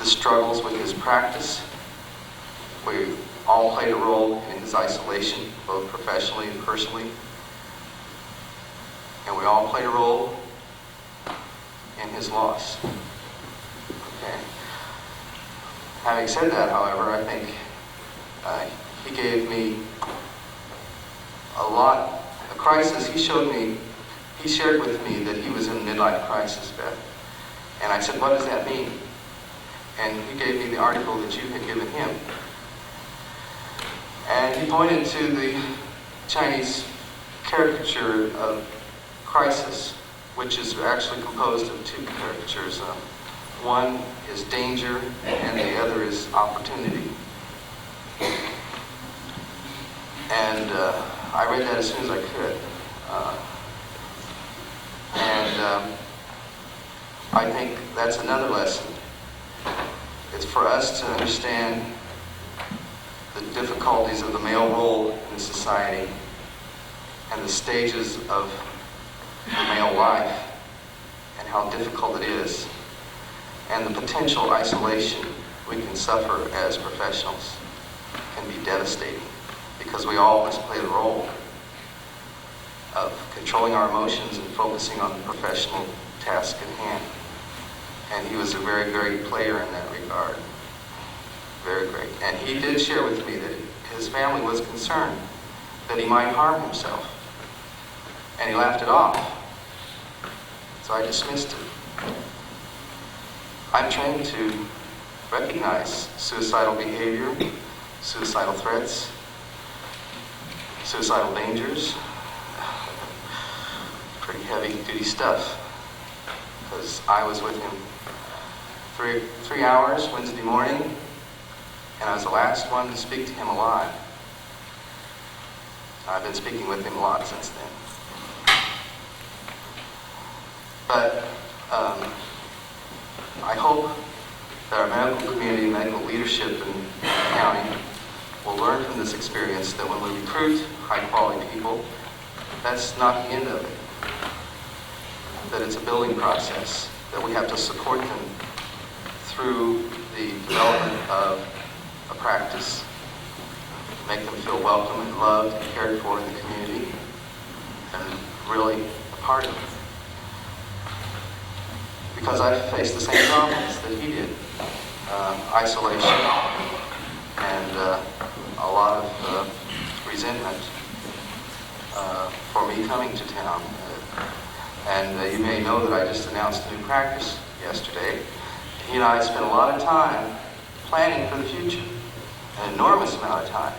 struggles with his practice. We all played a role in his isolation, both professionally and personally. And we all played a role in his loss. Okay. Having said that, however, I think he gave me a crisis. He shared with me that he was in a midlife crisis, Beth. And I said, what does that mean? And he gave me the article that you had given him. And he pointed to the Chinese caricature of crisis, which is actually composed of 2 caricatures. One is danger, and the other is opportunity. And I read that as soon as I could. I think that's another lesson. It's for us to understand the difficulties of the male role in society and the stages of the male life and how difficult it is, and the potential isolation we can suffer as professionals can be devastating, because we all must play the role of controlling our emotions and focusing on the professional task at hand. And he was a very great player in that regard. Very great. And he did share with me that his family was concerned that he might harm himself. And he laughed it off. So I dismissed it. I'm trained to recognize suicidal behavior, suicidal threats, suicidal dangers. Pretty heavy-duty stuff. Because I was with him 3 hours Wednesday morning, and I was the last one to speak to him alive. I've been speaking with him a lot since then. But I hope that our medical community, medical leadership in the county will learn from this experience that when we recruit high-quality people, that's not the end of it. That it's a building process, that we have to support them through the development of a practice, make them feel welcome and loved and cared for in the community, and really a part of it. Because I faced the same problems that he did. Isolation and a lot of resentment for me coming to town. And you may know that I just announced a new practice yesterday. He and I spent a lot of time planning for the future, an enormous amount of time.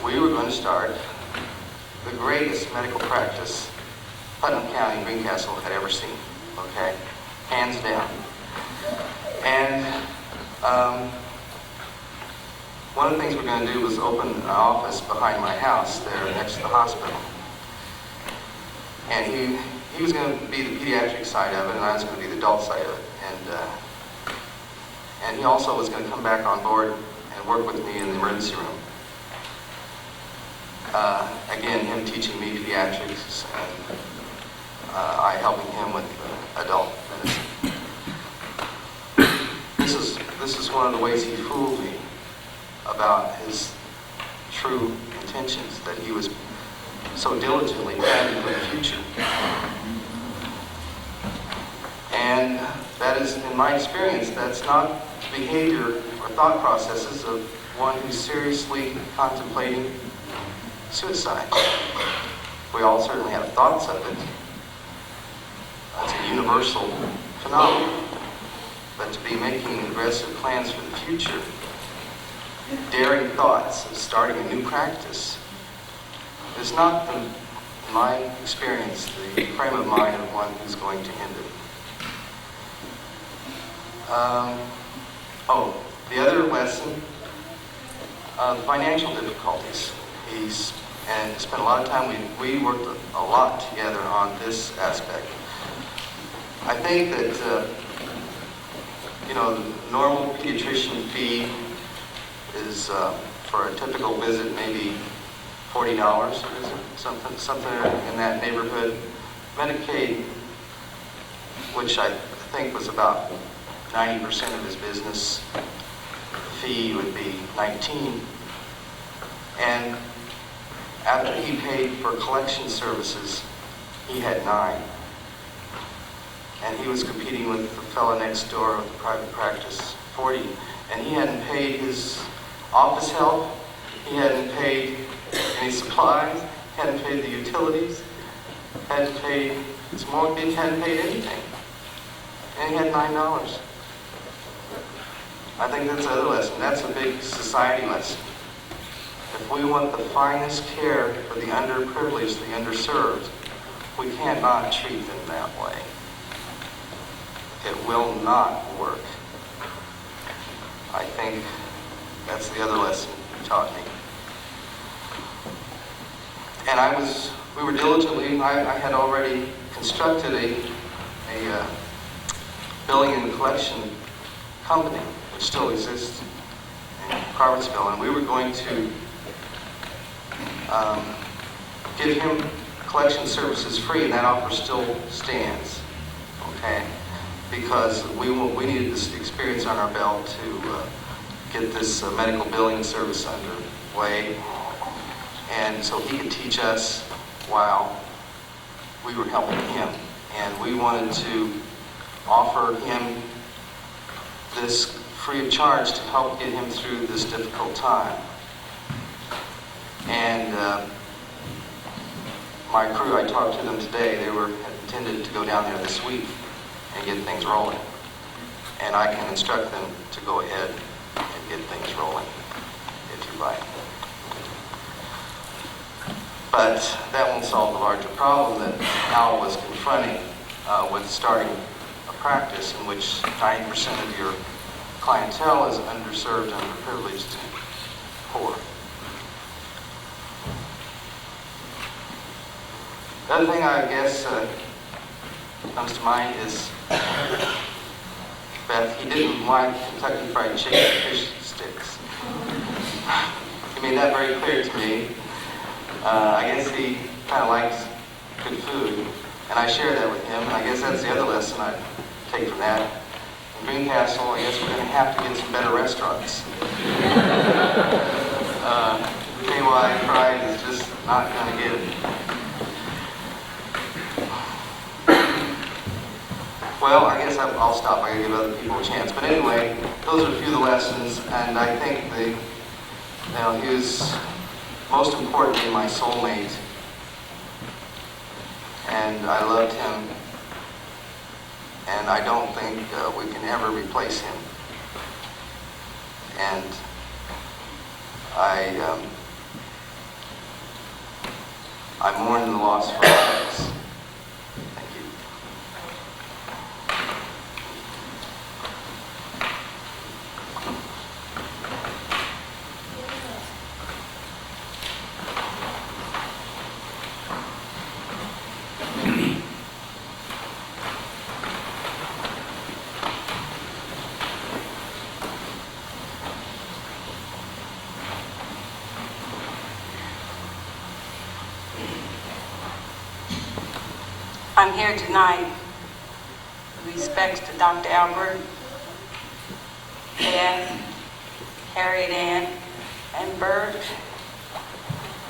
We were going to start the greatest medical practice Putnam County and Greencastle had ever seen, okay? Hands down. And one of the things we're going to do was open an office behind my house there next to the hospital. And he was going to be the pediatric side of it, and I was going to be the adult side of it. And he also was going to come back on board and work with me in the emergency room. again, him teaching me pediatrics and I helping him with adult medicine. This is one of the ways he fooled me about his true intentions, that he was so diligently planning for the future. And that is, in my experience, that's not behavior or thought processes of one who's seriously contemplating suicide. We all certainly have thoughts of it. It's a universal phenomenon. But to be making aggressive plans for the future, daring thoughts of starting a new practice, is not, in my experience, the frame of mind of one who's going to end it. The other lesson, financial difficulties. He's spent a lot of time, we worked a lot together on this aspect. I think that, the normal pediatrician fee is, for a typical visit, maybe $40, is it? Something in that neighborhood. Medicaid, which I think was about 90% of his business, fee would be $19. And after he paid for collection services, he had $9. And he was competing with the fellow next door with the private practice, $40. And he hadn't paid his office help, he hadn't paid any supplies, hadn't paid the utilities, hadn't paid his mortgage, hadn't paid anything. And he had $9. I think that's the other lesson. That's a big society lesson. If we want the finest care for the underprivileged, the underserved, we cannot treat them that way. It will not work. I think that's the other lesson he taught me. And we were diligently, I had already constructed a billing and collection company, which still exists in Carversville, and we were going to give him collection services free, and that offer still stands, okay? Because we needed this experience on our belt to get this medical billing service underway, and so he could teach us while we were helping him. And we wanted to offer him this free of charge to help get him through this difficult time. And my crew, I talked to them today, they had intended to go down there this week and get things rolling. And I can instruct them to go ahead and get things rolling, if you like. But that won't solve the larger problem that Al was confronting with starting a practice in which 90% of your clientele is underserved, underprivileged, and poor. The other thing I guess comes to mind is that he didn't like Kentucky Fried Chicken and fish sticks. He made that very clear to me. I guess he kind of likes good food, and I share that with him. And I guess that's the other lesson I take from that. In Greencastle, I guess we're going to have to get some better restaurants. KY Fried is just not going to get it. Well, I guess I'll stop. I gotta give other people a chance. But anyway, those are a few of the lessons, and I think he was most importantly my soulmate, and I loved him, and I don't think we can ever replace him. And I mourn the loss for all of us. Thank you. I'm here tonight with respects to Dr. Albert, Beth, Harriet Ann, and Bert,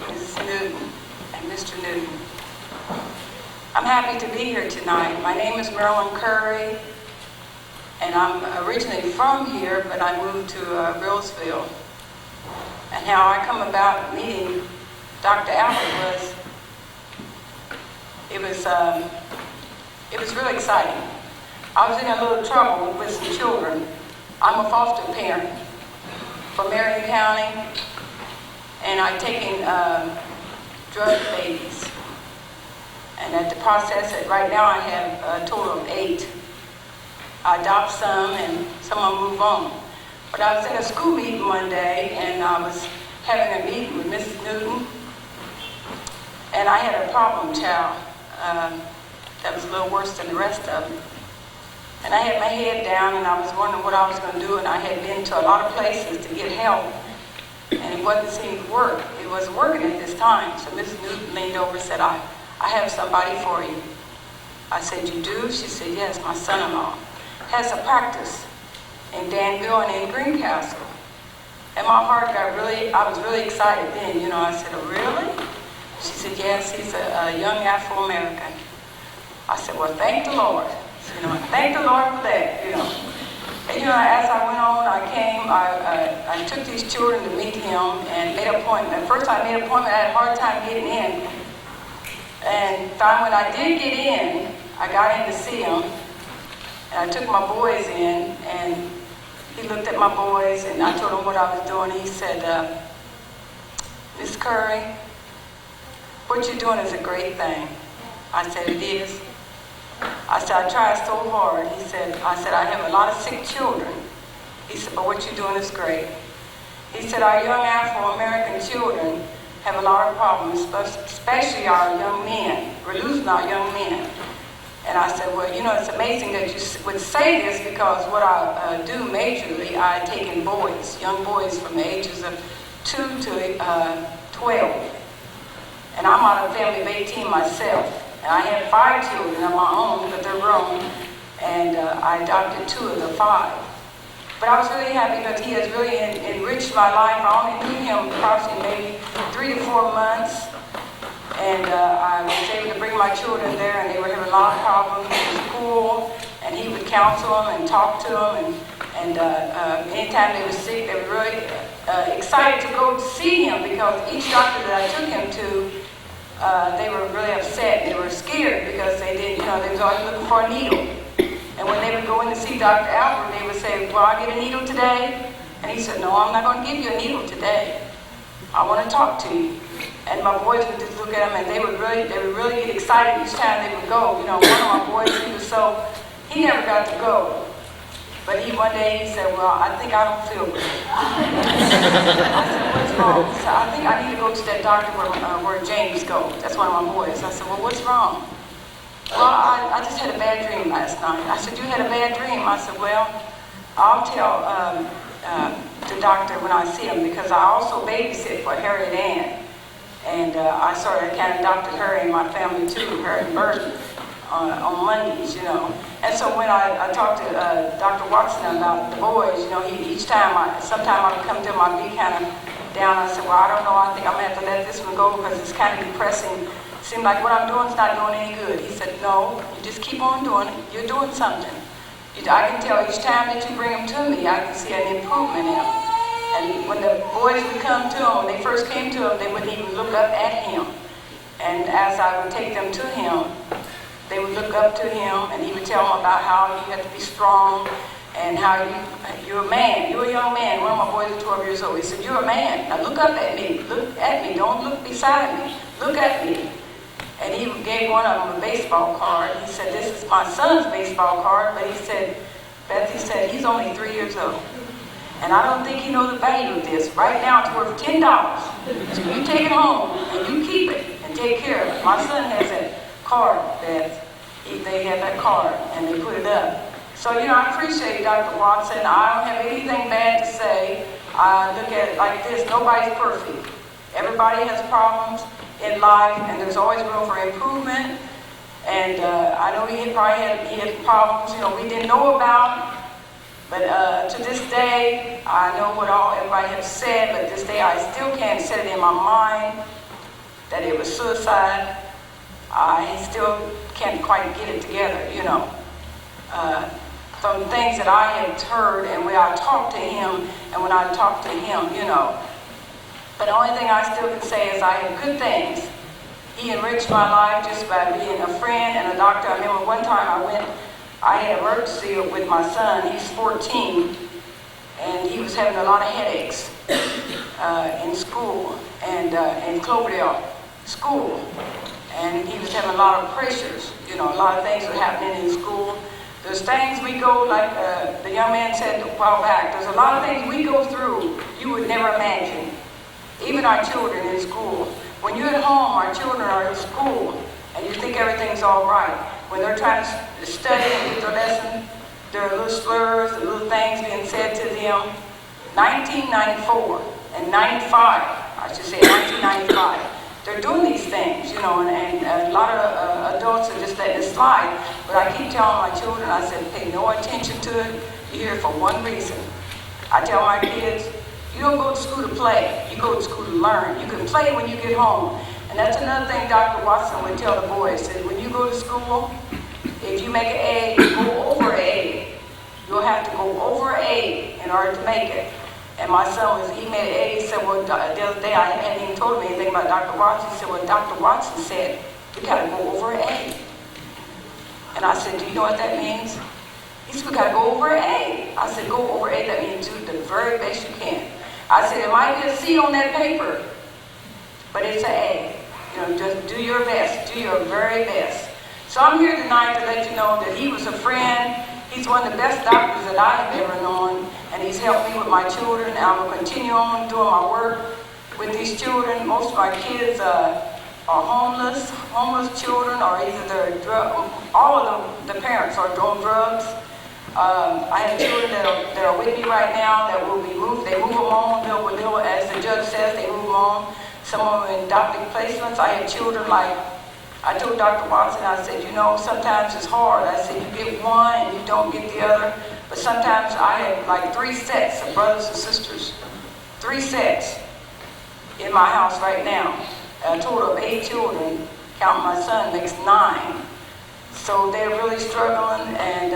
Mrs. Newton, and Mr. Newton. I'm happy to be here tonight. My name is Marilyn Curry, and I'm originally from here, but I moved to Roseville. And how I come about meeting Dr. Albert was, it was really exciting. I was in a little trouble with some children. I'm a foster parent from Marion County, and I've taken drug babies. And at the process, right now I have a total of 8. I adopt some and some will move on. But I was at a school meeting one day and I was having a meeting with Mrs. Newton, and I had a problem child that was a little worse than the rest of them. And I had my head down and I was wondering what I was going to do, and I had been to a lot of places to get help and it wasn't seeming to work. It wasn't working at this time. So Mrs. Newton leaned over and said, I have somebody for you. I said, you do? She said, yes, my son-in-law has a practice in Danville and in Greencastle. And my heart got I was really excited then, you know. I said, oh, really? She said, yes, he's a young Afro-American. I said, well, thank the Lord. So, you know, thank the Lord for that, you know. And, you know, as I went on, I took these children to meet him and made an appointment. The first time I made an appointment, I had a hard time getting in. And when I did get in, I got in to see him. And I took my boys in, and he looked at my boys, and I told him what I was doing. He said, Miss Curry, what you're doing is a great thing. I said, it is. I said, I tried so hard. I said, I have a lot of sick children. He said, but what you're doing is great. He said, our young Afro-American children have a lot of problems, especially our young men. We're losing our young men. And I said, well, you know, it's amazing that you would say this, because what I do majorly, I take in boys, young boys from the ages of 2 to 12. And I'm out of a family of 18 myself. And I had 5 children of my own, but they're grown. And I adopted 2 of the 5. But I was really happy because he has really enriched my life. I only knew him approximately maybe 3 to 4 months. And I was able to bring my children there, and they were having a lot of problems in school, and he would counsel them and talk to them, and anytime they were sick, they were really excited to go to see him, because each doctor that I took him to, they were really upset. They were scared because they didn't, you know, they was always looking for a needle. And when they would go in to see Dr. Albert, they would say, well, I get a needle today? And he said, no, I'm not going to give you a needle today. I want to talk to you. And my boys would just look at him, and they would really get excited each time they would go. You know, one of my boys, he never got to go. But one day he said, well, I think I don't feel good. I said, what's wrong? He said, I think I need to go to that doctor where James goes. That's one of my boys. I said, well, what's wrong? Well, I just had a bad dream last night. I said, you had a bad dream? I said, well, I'll tell the doctor when I see him, because I also babysit for Harriet Ann. And I sort of kind of adopted her in my family too, her and Bert, on Mondays, you know. And so when I talked to Dr. Watson about the boys, you know, sometime I would come to him, I'd be kind of down. I said, well, I don't know, I think I'm going to have to let this one go because it's kind of depressing. It seemed like what I'm doing is not doing any good. He said, no, you just keep on doing it. You're doing something. I can tell each time that you bring them to me, I can see an improvement in them. And when the boys would come to him, when they first came to him, they wouldn't even look up at him. And as I would take them to him, they would look up to him, and he would tell them about how you have to be strong, and how you're a man. You're a young man. One of my boys is 12 years old. He said, you're a man. Now look up at me. Look at me. Don't look beside me. Look at me. And he gave one of them a baseball card. He said, this is my son's baseball card. But he said, Beth, he said, he's only 3 years old. And I don't think he knows the value of this. Right now, it's worth $10. So you take it home, and you keep it, and take care of it. My son has that card, Beth. They have that card, and they put it up. So, you know, I appreciate Dr. Watson. I don't have anything bad to say. I look at it like this. Nobody's perfect. Everybody has problems in life, and there's always room for improvement. And I know he had problems, we didn't know about. But to this day, I know what everybody has said, but this day I still can't set it in my mind that it was suicide. I still can't quite get it together, from things that I had heard and when I talked to him and when I talked to him, But the only thing I still can say is I had good things. He enriched my life just by being a friend and a doctor. I remember one time I had an emergency with my son. He's 14, and he was having a lot of headaches in school and in Cloverdale School. And he was having a lot of pressures. A lot of things were happening in school. There's things we go, like the young man said a while back, there's a lot of things we go through you would never imagine. Even our children in school. When you're at home, our children are in school, and you think everything's all right. When they're trying to study and get their lesson, there are little slurs and little things being said to them. 1994 and 95, I should say 1995. They're doing these things, and a lot of adults are just letting it slide. But I keep telling my children, I said, pay no attention to it. You're here for one reason. I tell my kids, you don't go to school to play. You go to school to learn. You can play when you get home. And that's another thing Dr. Watson would tell the boys. That when you go to school, if you make an A, you go over A. You'll have to go over A in order to make it. And my son he made an A. He said, well, the other day I hadn't even told him anything about Dr. Watson. He said, well, Dr. Watson said, you got to go over A. And I said, do you know what that means? He said, we got to go over A. I said, go over A. That means do the very best you can. I said, it might be a C on that paper, but it's an A. Just do your best. Do your very best. So I'm here tonight to let you know that he was a friend. He's one of the best doctors that I have ever known, and he's helped me with my children. And I will continue on doing my work with these children. Most of my kids are homeless children, or either they're all of the parents are doing drugs. I have children that are with me right now that will be moved. They move them on, little, as the judge says, they move them on. Some of them in adopted placements. I have children like, I told Dr. Watson, I said, sometimes it's hard. I said, you get one and you don't get the other. But sometimes I have like 3 sets of brothers and sisters. 3 sets in my house right now. A total of 8 children, counting my son, makes 9. So they're really struggling, and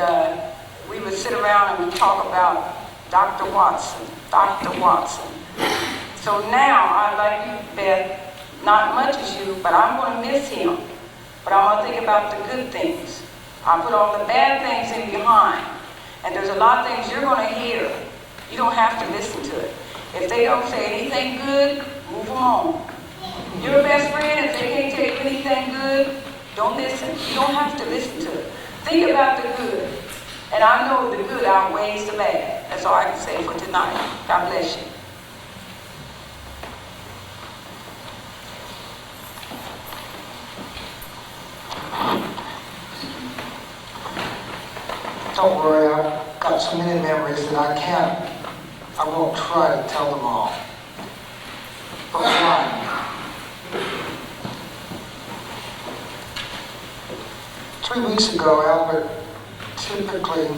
we would sit around and we'd talk about Dr. Watson. So now, I like you, Beth, not much as you, but I'm going to miss him. But I'm going to think about the good things. I put all the bad things in behind. And there's a lot of things you're going to hear. You don't have to listen to it. If they don't say anything good, move them on. Your best friend, if they can't tell you anything good, don't listen. You don't have to listen to it. Think about the good. And I know the good outweighs the bad. That's all I can say for tonight. God bless you. Don't worry, I've got so many memories that I won't try to tell them all. But one. 3 weeks ago, Albert typically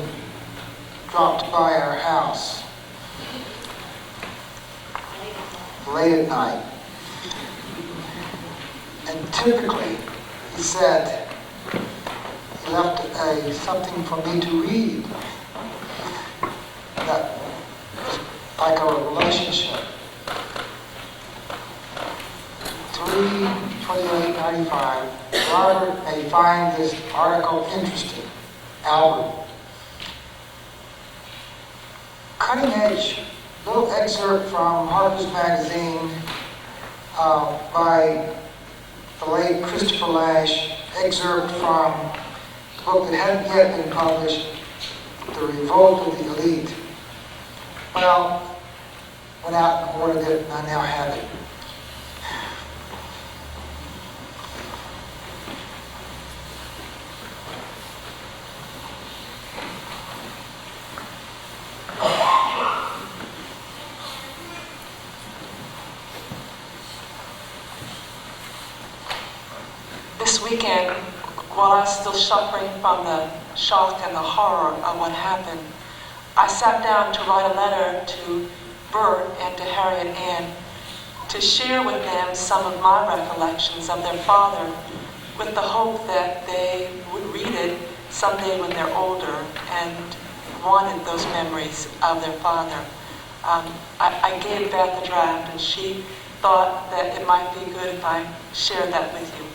dropped by our house late at night. And typically, he said, he left something for me to read that was like our relationship. 3/28/95. Robert may find this article interesting. Albert. Cutting edge, little excerpt from Harper's Magazine by the late Christopher Lash, excerpt from the book that hadn't yet been published, The Revolt of the Elite. Well, went out and ordered it, and I now have it. This weekend, while I was still suffering from the shock and the horror of what happened, I sat down to write a letter to Bert and to Harriet Ann to share with them some of my recollections of their father, with the hope that they would read it someday when they're older and wanted those memories of their father. I gave Beth a draft, and she thought that it might be good if I shared that with you.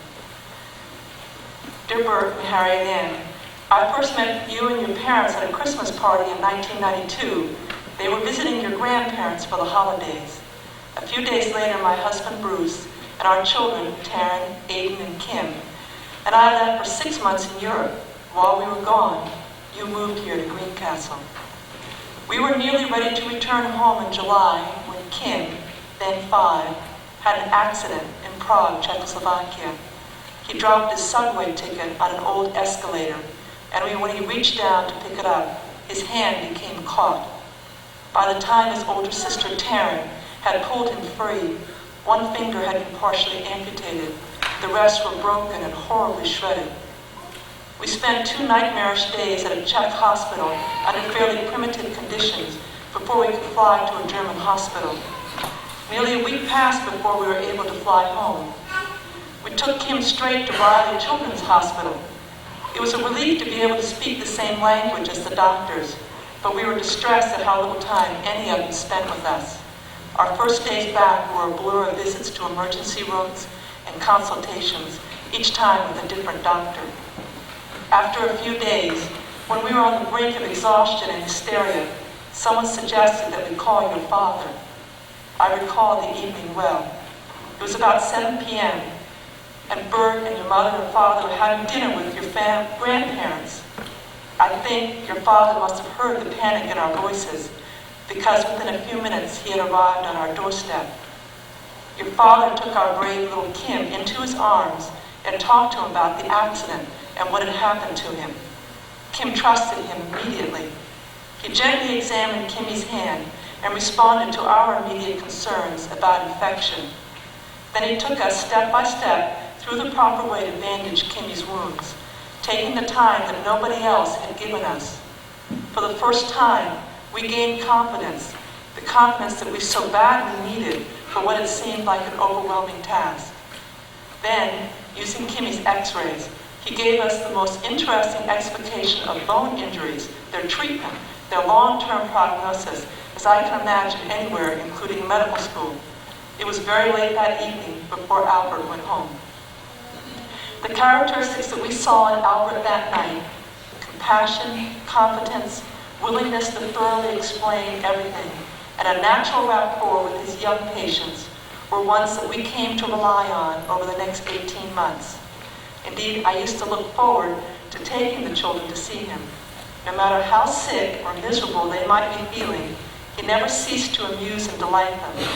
Dear Bert and Harriet Ann, I first met you and your parents at a Christmas party in 1992. They were visiting your grandparents for the holidays. A few days later, my husband Bruce and our children, Taryn, Aiden, and Kim, and I left for 6 months in Europe. While we were gone, you moved here to Greencastle. We were nearly ready to return home in July when Kim, then 5, had an accident in Prague, Czechoslovakia. He dropped his subway ticket on an old escalator, and when he reached down to pick it up, his hand became caught. By the time his older sister Taryn had pulled him free, one finger had been partially amputated. The rest were broken and horribly shredded. We spent 2 nightmarish days at a Czech hospital under fairly primitive conditions before we could fly to a German hospital. Nearly a week passed before we were able to fly home. We took Kim straight to Riley Children's Hospital. It was a relief to be able to speak the same language as the doctors, but we were distressed at how little time any of them spent with us. Our first days back were a blur of visits to emergency rooms and consultations, each time with a different doctor. After a few days, when we were on the brink of exhaustion and hysteria, someone suggested that we call your father. I recall the evening well. It was about 7 p.m., and Bert and your mother and father were having dinner with your grandparents. I think your father must have heard the panic in our voices, because within a few minutes he had arrived on our doorstep. Your father took our brave little Kim into his arms and talked to him about the accident and what had happened to him. Kim trusted him immediately. He gently examined Kimmy's hand and responded to our immediate concerns about infection. Then he took us step by step through the proper way to bandage Kimmy's wounds, taking the time that nobody else had given us. For the first time, we gained confidence, the confidence that we so badly needed for what had seemed like an overwhelming task. Then, using Kimmy's x-rays, he gave us the most interesting explication of bone injuries, their treatment, their long-term prognosis, as I can imagine anywhere, including medical school. It was very late that evening before Albert went home. The characteristics that we saw in Albert that night, compassion, competence, willingness to thoroughly explain everything, and a natural rapport with his young patients, were ones that we came to rely on over the next 18 months. Indeed, I used to look forward to taking the children to see him. No matter how sick or miserable they might be feeling, he never ceased to amuse and delight them.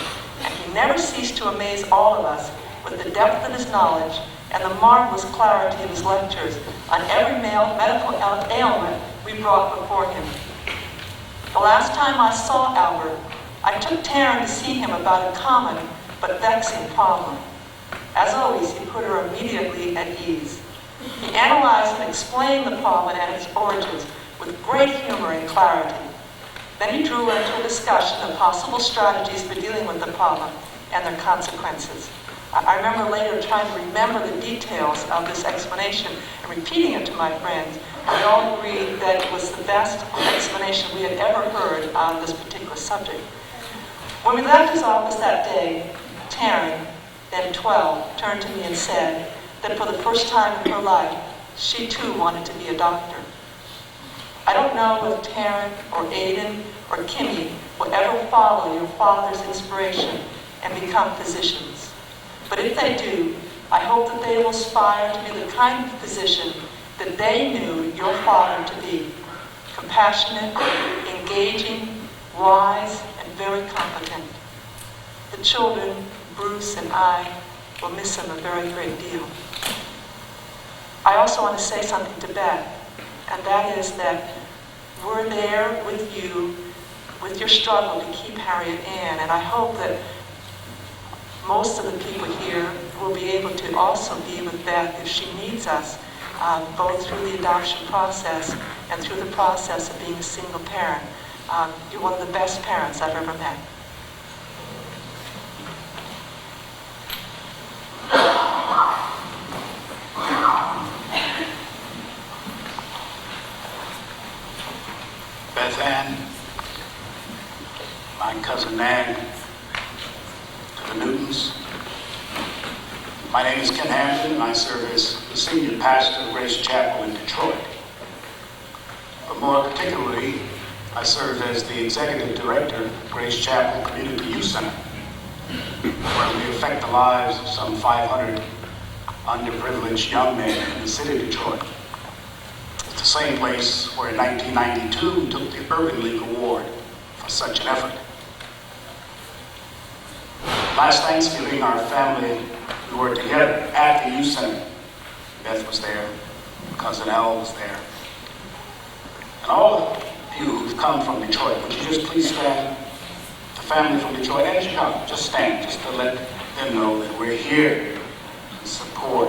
And he never ceased to amaze all of us with the depth of his knowledge and the marvelous clarity of his lectures on every medical ailment we brought before him. The last time I saw Albert, I took Taryn to see him about a common but vexing problem. As always, he put her immediately at ease. He analyzed and explained the problem and its origins with great humor and clarity. Then he drew her into a discussion of possible strategies for dealing with the problem and their consequences. I remember later trying to remember the details of this explanation and repeating it to my friends. We all agreed that it was the best explanation we had ever heard on this particular subject. When we left his office that day, Taryn, then 12, turned to me and said that for the first time in her life, she too wanted to be a doctor. I don't know if Taryn or Aiden or Kimmy will ever follow your father's inspiration and become physicians. But if they do, I hope that they will aspire to be the kind of physician that they knew your father to be: compassionate, engaging, wise, and very competent. The children, Bruce and I, will miss him a very great deal. I also want to say something to Beth, and that is that we're there with you, with your struggle to keep Harriet Ann, and I hope that most of the people here will be able to also be with Beth if she needs us both through the adoption process and through the process of being a single parent. You're one of the best parents I've ever met. Beth Ann, my cousin Nan, to the Newtons. My name is Ken Hampton, and I serve as the senior pastor of Grace Chapel in Detroit. But more particularly, I serve as the executive director of Grace Chapel Community Youth Center, where we affect the lives of some 500 underprivileged young men in the city of Detroit. It's the same place where in 1992 we took the Urban League Award for such an effort. Last Thanksgiving, our family, we were together at the youth center. Beth was there, cousin Elle was there. And all of you who've come from Detroit, would you just please stand? The family from Detroit and Chicago, just stand, just to let them know that we're here in support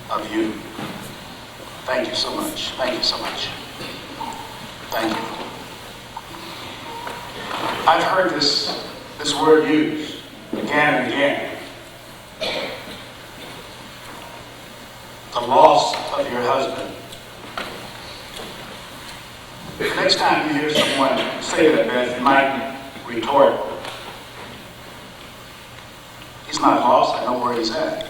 of you. Thank you so much. Thank you so much. Thank you. I've heard this word used again and again. The loss of your husband. The next time you hear someone say that, Beth, you might retort, he's not lost, I know where he's at.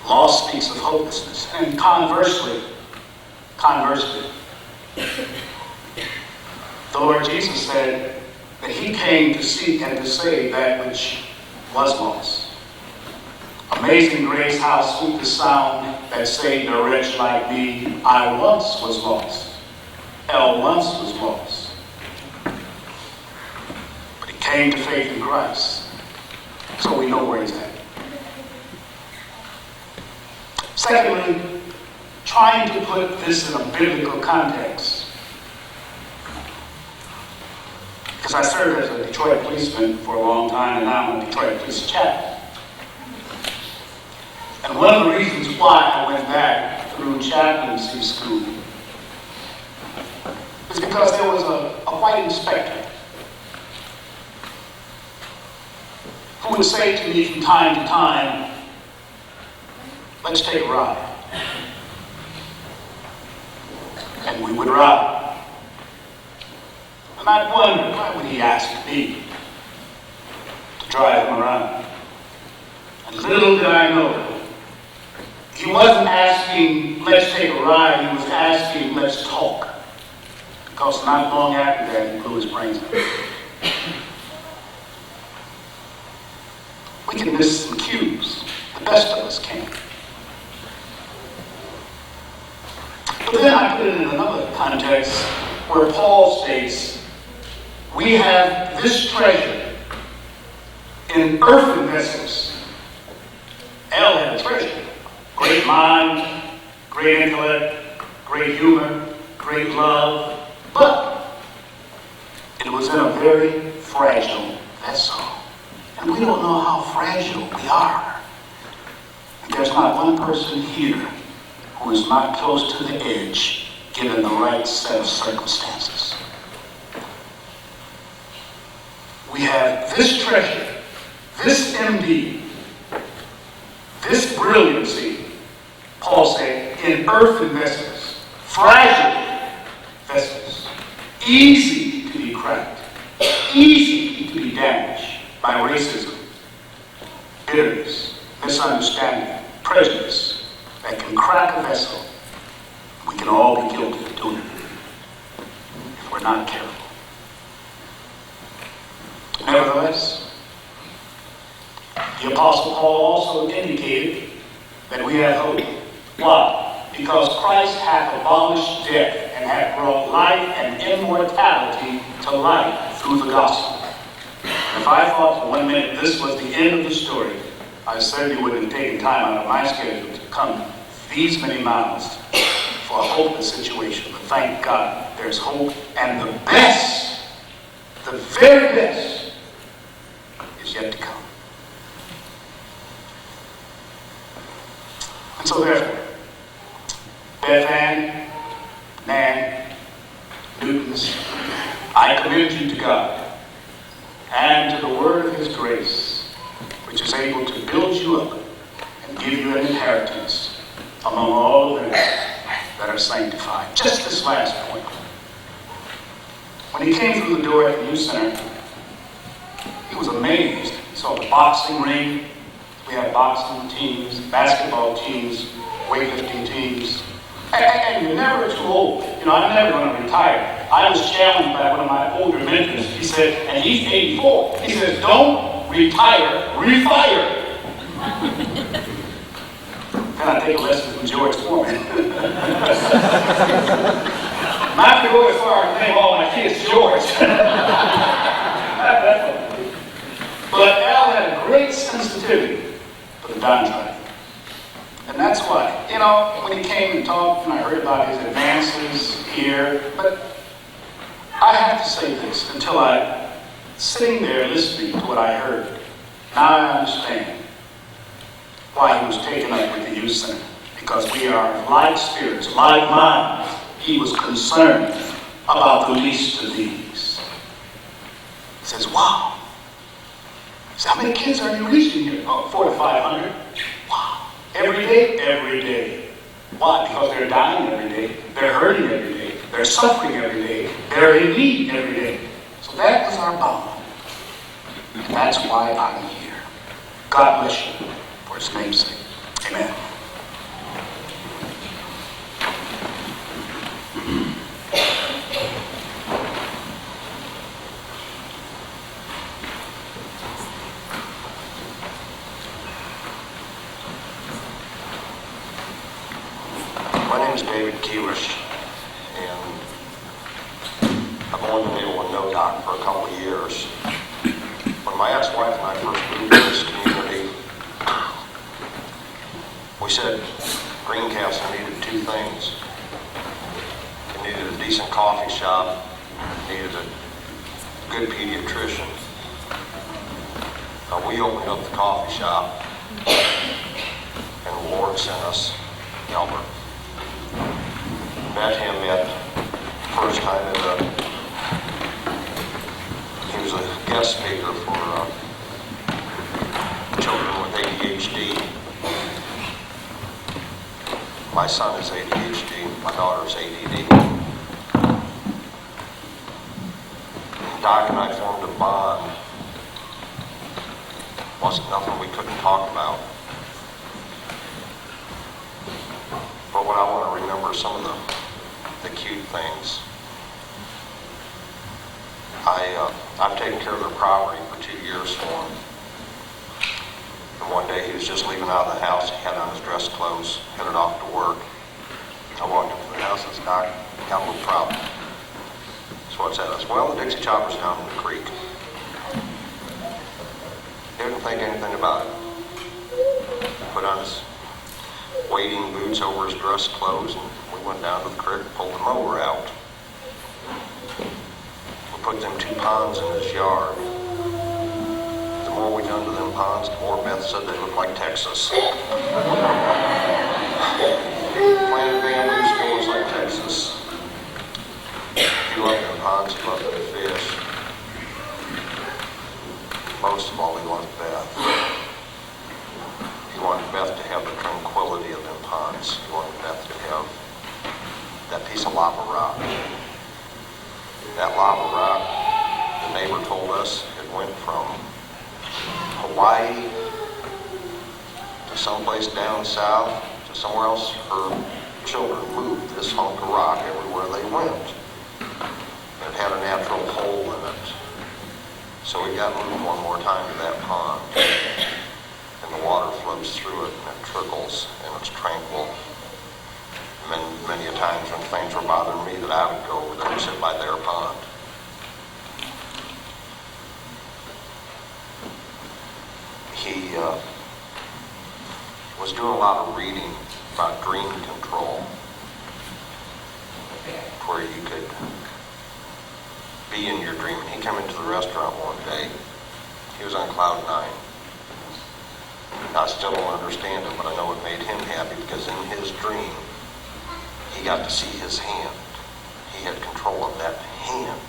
Loss speaks of hopelessness. And conversely, the Lord Jesus said that he came to seek and to save that which was lost. Amazing grace, how sweet the sound that saved a wretch like me. I once was lost. Elle once was lost. But he came to faith in Christ. So we know where he's at. Secondly, trying to put this in a biblical context. Because I served as a Detroit policeman for a long time, and now I'm a Detroit police chaplain. And one of the reasons why I went back through chaplaincy school is because there was a white inspector who would say to me from time to time, let's take a ride. And we would ride. And I'd wonder, why would he ask me to drive him around? And little did I know, he wasn't asking, let's take a ride, he was asking, let's talk. Because not long after that, he blew his brains out. We can miss some cues. The best of us can. But then I put it in another context where Paul states, we have this treasure in earthen vessels. Elle had a treasure. Great mind, great intellect, great humor, great love, but it was in a very fragile vessel. And we don't know how fragile we are. And there's not one person here who is not close to the edge, given the right set of circumstances. We have this treasure, this MD, this brilliancy, Paul said, in earthen vessels, fragile vessels, easy to be cracked, easy to be damaged by racism, bitterness, misunderstanding, prejudice, that can crack a vessel. We can all be guilty of doing it if we're not careful. Nevertheless, the Apostle Paul also indicated that we have hope. Why? Because Christ hath abolished death and hath brought life and immortality to light through the gospel. And if I thought for 1 minute this was the end of the story, I certainly wouldn't have taken time out of my schedule to come these many miles for a hopeless situation. But thank God there's hope, and the best, the very best, is yet to come. So therefore, Beth Ann, Nan, Newtons, I commend you to God and to the word of his grace, which is able to build you up and give you an inheritance among all those that are sanctified. Just this last point. When he came through the door at the youth center, he was amazed. He saw the boxing ring. We have boxing teams, basketball teams, weightlifting teams. And you're never too old. You know, I'm never going to retire. I was challenged by one of my older mentors. He said, and he's 84, he says, don't retire, refire. Then I take a lesson from George Foreman. Not to go as far as name all my kids George. But Al had a great sensitivity for the downtrodden. And that's why, you know, when he came and talked, and I heard about his advances here, but I have to say this, until I, sitting there listening to what I heard, now I understand why he was taken up with the youth center. Because we are like spirits, like minds. He was concerned about the least of these. He says, wow. He says, how many kids are you reaching here? Oh, 400 to 500. Wow. Every day? Every day. Why? Because they're dying every day. They're hurting every day. They're suffering every day. They're in need every day. So that was our bond. And that's why I'm here. God bless you for his name's sake. Amen. My name is David Keelish, and I've only been able to know Doc for a couple of years. When my ex-wife and I first moved to this community, we said Greencastle needed two things. It needed a decent coffee shop, it needed a good pediatrician. We opened up the coffee shop, and the Lord sent us Albert. Met him at first time he was a guest speaker for children with ADHD. My son is ADHD, my daughter's ADD. Doc and I formed a bond. Wasn't nothing we couldn't talk about. But when I want to remember some of the cute things, I've taken care of their property for 2 years for him. And one day he was just leaving out of the house, he had on his dress clothes, headed off to work. I walked into the house and said, Doc, got a little problem. So what's that? I said, well, the Dixie Chopper's down in the creek. He didn't think anything about it. Put on his wading boots over his dress clothes, and we went down to the creek and pulled the mower out. We put them 2 ponds in his yard. The more we done to them ponds, the more Beth said they looked like Texas. Planted bamboo still looks like Texas. He loved them ponds, he loved them fish. Most of all, he loved Beth. He wanted Beth to have the tranquility of them ponds. He wanted Beth to have that piece of lava rock. That lava rock, the neighbor told us, it went from Hawaii to someplace down south to somewhere else. Her children moved this hunk of rock everywhere they went. It had a natural hole in it. So we got moved one more time to that pond. And the water flows through it, and it trickles, and it's tranquil. Many a times when things were bothering me, that I would go over there and sit by their pond. He was doing a lot of reading about dream control, where you could be in your dream. And he came into the restaurant one day. He was on cloud 9. I still don't understand it, but I know it made him happy because in his dream, he got to see his hand. He had control of that hand.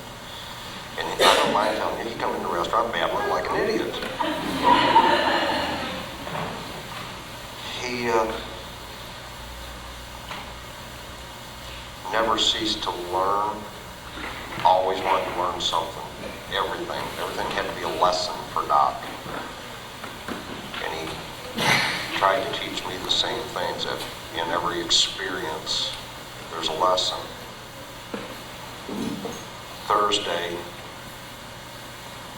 And I don't mind telling you, he come in the restaurant babbling like an idiot. He never ceased to learn, always wanted to learn something, everything. Everything had to be a lesson for Doc. And he tried to teach me the same things, that in every experience, there's a lesson. Thursday,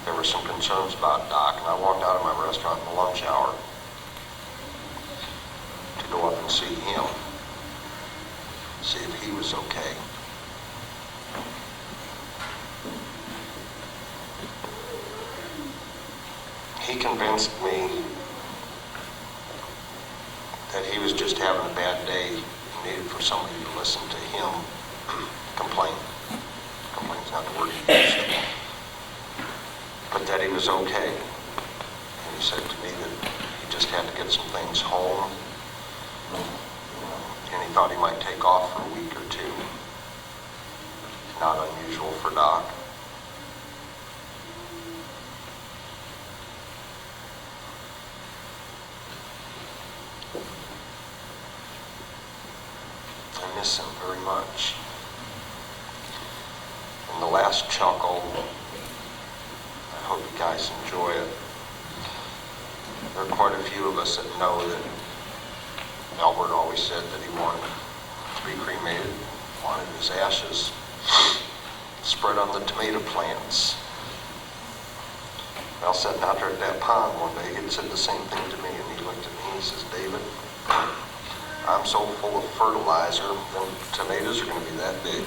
there were some concerns about Doc, and I walked out of my restaurant in the lunch hour to go up and see him, see if he was okay. He convinced me that he was just having a bad day. He needed for somebody to listen to him complain. Complain's not the word he used. But that he was okay. And he said to me that he just had to get some things home. And he thought he might take off for a week or two. Not unusual for Doc. I miss him very much. And the last chuckle, I hope you guys enjoy it. There are quite a few of us that know that Albert always said that he wanted to be cremated, wanted his ashes spread on the tomato plants. Well, sitting out there at that pond one day, he said the same thing to me, and he looked at me and he says, David, I'm so full of fertilizer, them tomatoes are going to be that big.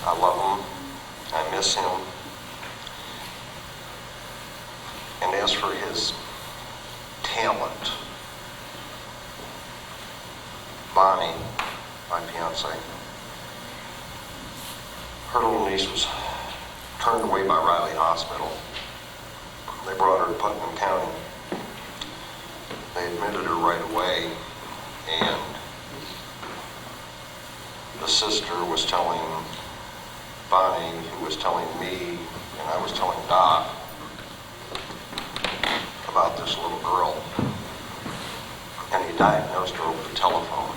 I love him. I miss him. And as for his talent, Bonnie, my fiance, her little niece was turned away by Riley Hospital. They brought her to Putnam County. They admitted her right away, and the sister was telling Bonnie, who was telling me, and I was telling Doc about this little girl, and he diagnosed her over the telephone.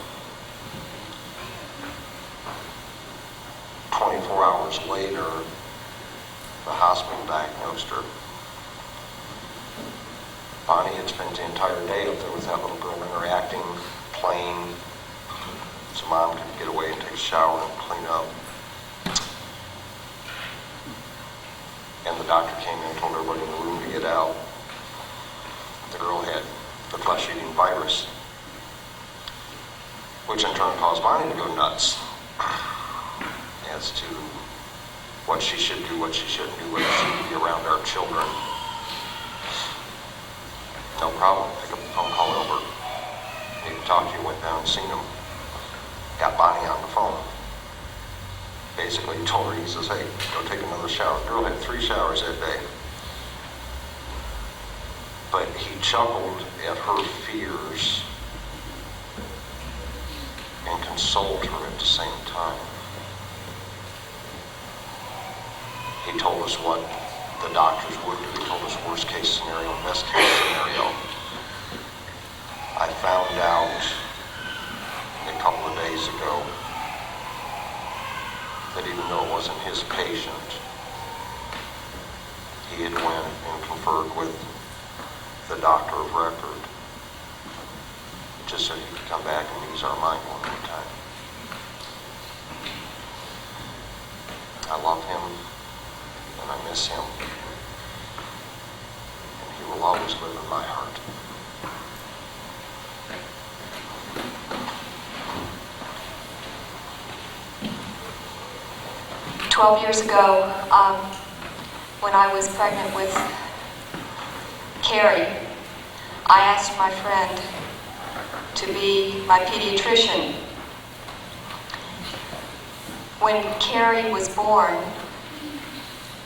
24 hours later, the hospital diagnosed her. Bonnie had spent the entire day up there with that little girl, interacting, playing, so Mom could get away and take a shower and clean up. And the doctor came in and told everybody in the room to get out. The girl had the flesh-eating virus, which in turn caused Bonnie to go nuts as to what she should do, what she shouldn't do, whether she should be around our children. No problem. Pick up the phone, call over. Need to talk to you. Went down and seen him. Got Bonnie on the phone. Basically told her, he says, hey, go take another shower. The girl had 3 showers that day. But he chuckled at her fears and consoled her at the same time. He told us what the doctors would do. He told us worst case scenario, best case scenario. I found out a couple of days ago that even though it wasn't his patient, he had went and conferred with the doctor of record, just so he could come back and ease our mind one more time. I love him, and I miss him, and he will always live in my heart. "12 years ago, when I was pregnant with Carrie, I asked my friend to be my pediatrician. When Carrie was born,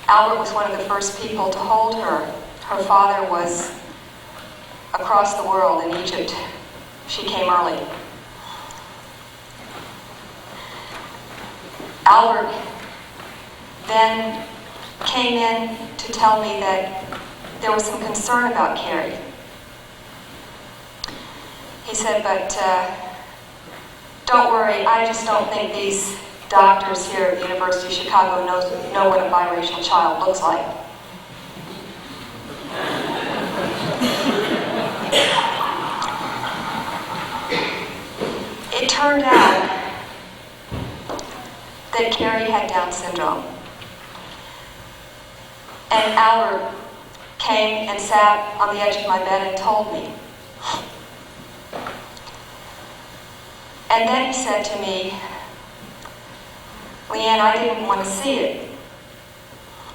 Albert was one of the first people to hold her. Her father was across the world in Egypt. She came early. Albert then came in to tell me that there was some concern about Carrie. He said, but don't worry, I just don't think these doctors here at the University of Chicago know what a biracial child looks like. It turned out that Carrie had Down syndrome. And Albert came and sat on the edge of my bed and told me. And then he said to me, Leanne, I didn't want to see it.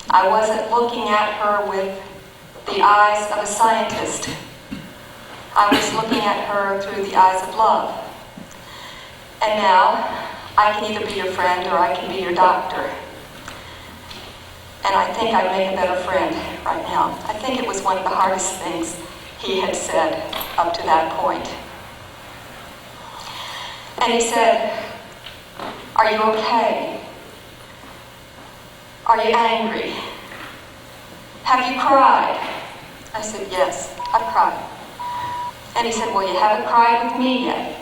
I wasn't looking at her with the eyes of a scientist. I was looking at her through the eyes of love. And now, I can either be your friend or I can be your doctor. And I think I'd make a better friend right now. I think it was one of the hardest things he had said up to that point. And he said, are you okay? Are you angry? Have you cried? I said, yes, I've cried. And he said, well, you haven't cried with me yet.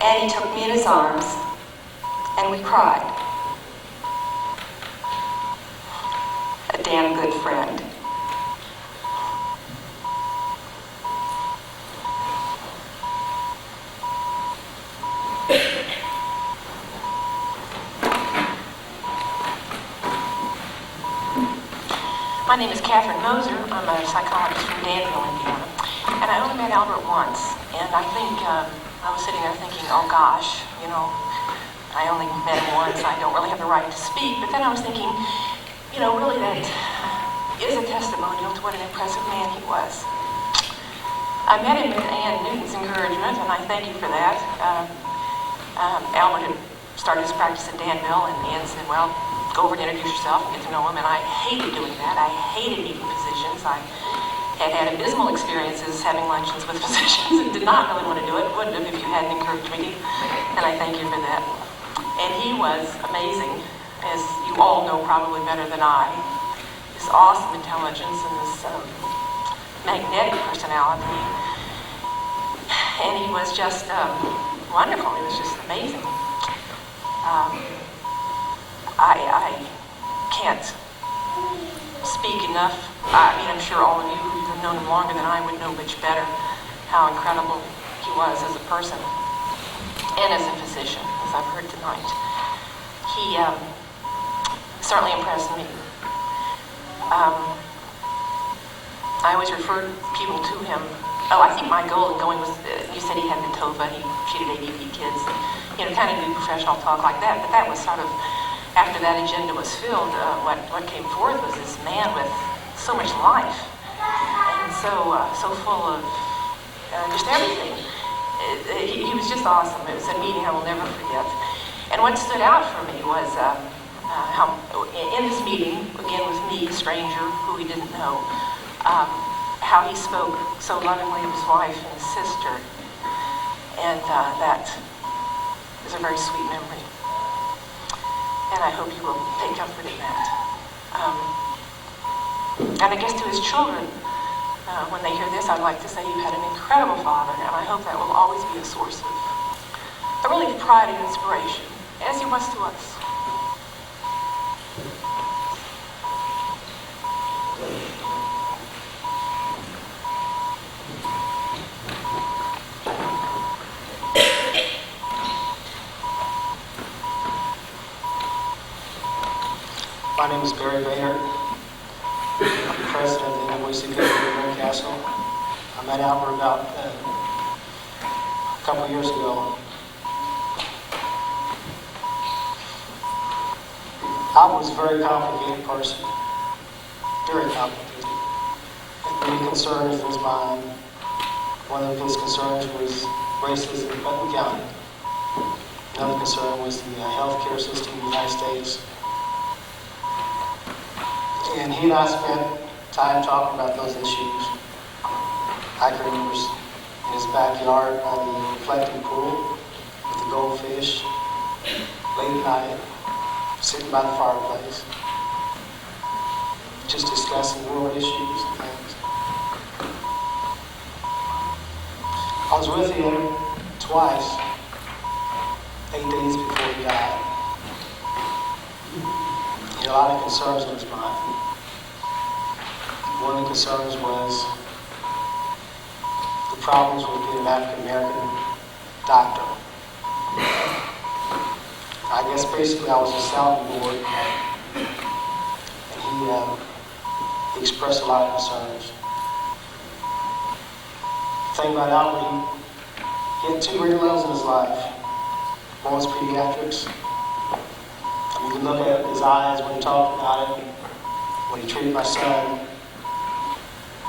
And he took me in his arms, and we cried. A damn good friend. My name is Catherine Moser. I'm a psychologist from Danville, Indiana. And I only met Albert once. And I think I was sitting there thinking, oh gosh, you know, I only met him once. I don't really have the right to speak. But then I was thinking, you know, really that is a testimonial to what an impressive man he was. I met him with Ann Newton's encouragement, and I thank you for that. Albert had started his practice in Danville, and Ann said, well, go over and introduce yourself and get to know him. And I hated doing that. I hated meeting physicians. I had abysmal experiences having luncheons with physicians and did not really want to do it. Wouldn't have if you hadn't encouraged me. And I thank you for that. And he was amazing, as you all know probably better than I. This awesome intelligence and this magnetic personality. And he was just wonderful. He was just amazing. I can't speak enough. I mean, I'm sure all of you who have known him longer than I would know much better how incredible he was as a person and as a physician, as I've heard tonight. He certainly impressed me. I always refer people to him. Oh, I think my goal in going was, you said he had the TOFA, he treated ADP kids, and, you know, kind of do professional talk like that, but that was sort of, after that agenda was filled, what came forth was this man with so much life, and so full of just everything. He was just awesome. It was a meeting I will never forget. And what stood out for me was how, in this meeting, again with me, a stranger who he didn't know, how he spoke so lovingly of his wife and his sister. And that is a very sweet memory. And I hope you will take comfort in that. And I guess to his children, when they hear this, I'd like to say you've had an incredible father, and I hope that will always be a source of a really pride and inspiration, as he was to us. My name is Barry Baynard. I'm the president of the NWCK in Newcastle. I met Albert about a couple years ago. Albert was a very complicated person. Very complicated. Had many concerns in his mind. One of his concerns was racism in Putnam County. Another concern was the healthcare system in the United States. And he and I spent time talking about those issues. I can remember in his backyard by the reflecting pool with the goldfish, late at night, sitting by the fireplace, just discussing world issues and things. I was with him twice, 8 days before he died. He had a lot of concerns in his mind. One of the concerns was the problems with being an African-American doctor. I guess basically I was a sounding board, and he expressed a lot of concerns. The thing about Albert, he had two great loves in his life. One was pediatrics. You can look at his eyes when he talked about it, when he treated my son,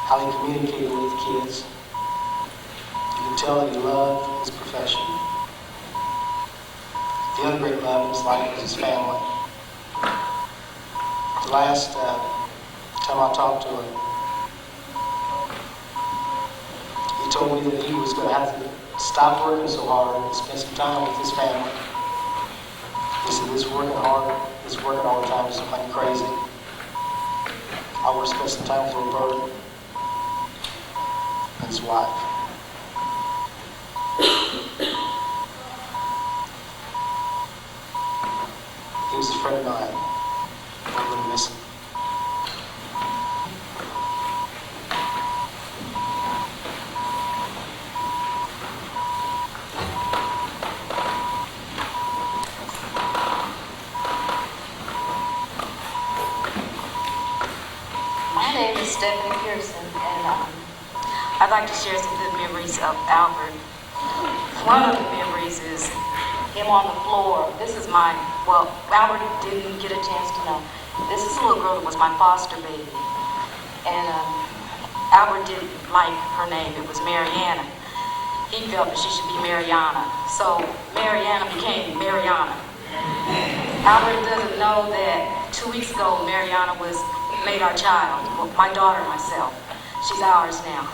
how he communicated with the kids. You can tell that he loved his profession. The other great love in his life was his family. The last time I talked to him, he told me that he was going to have to stop working so hard and spend some time with his family. He said, this working all the time is like crazy. I want to spend some time with Roberta and his wife. He was a friend of mine. I'm going to miss him. My name is Stephanie Pearson, and I'd like to share some good memories of Albert. One of the memories is him on the floor. This is my, well, Albert didn't get a chance to know. This is a little girl that was my foster baby. And Albert didn't like her name. It was Mariana. He felt that she should be Mariana. So Mariana became Mariana. Albert doesn't know that 2 weeks ago, Mariana was made our child, well, my daughter and myself. She's ours now.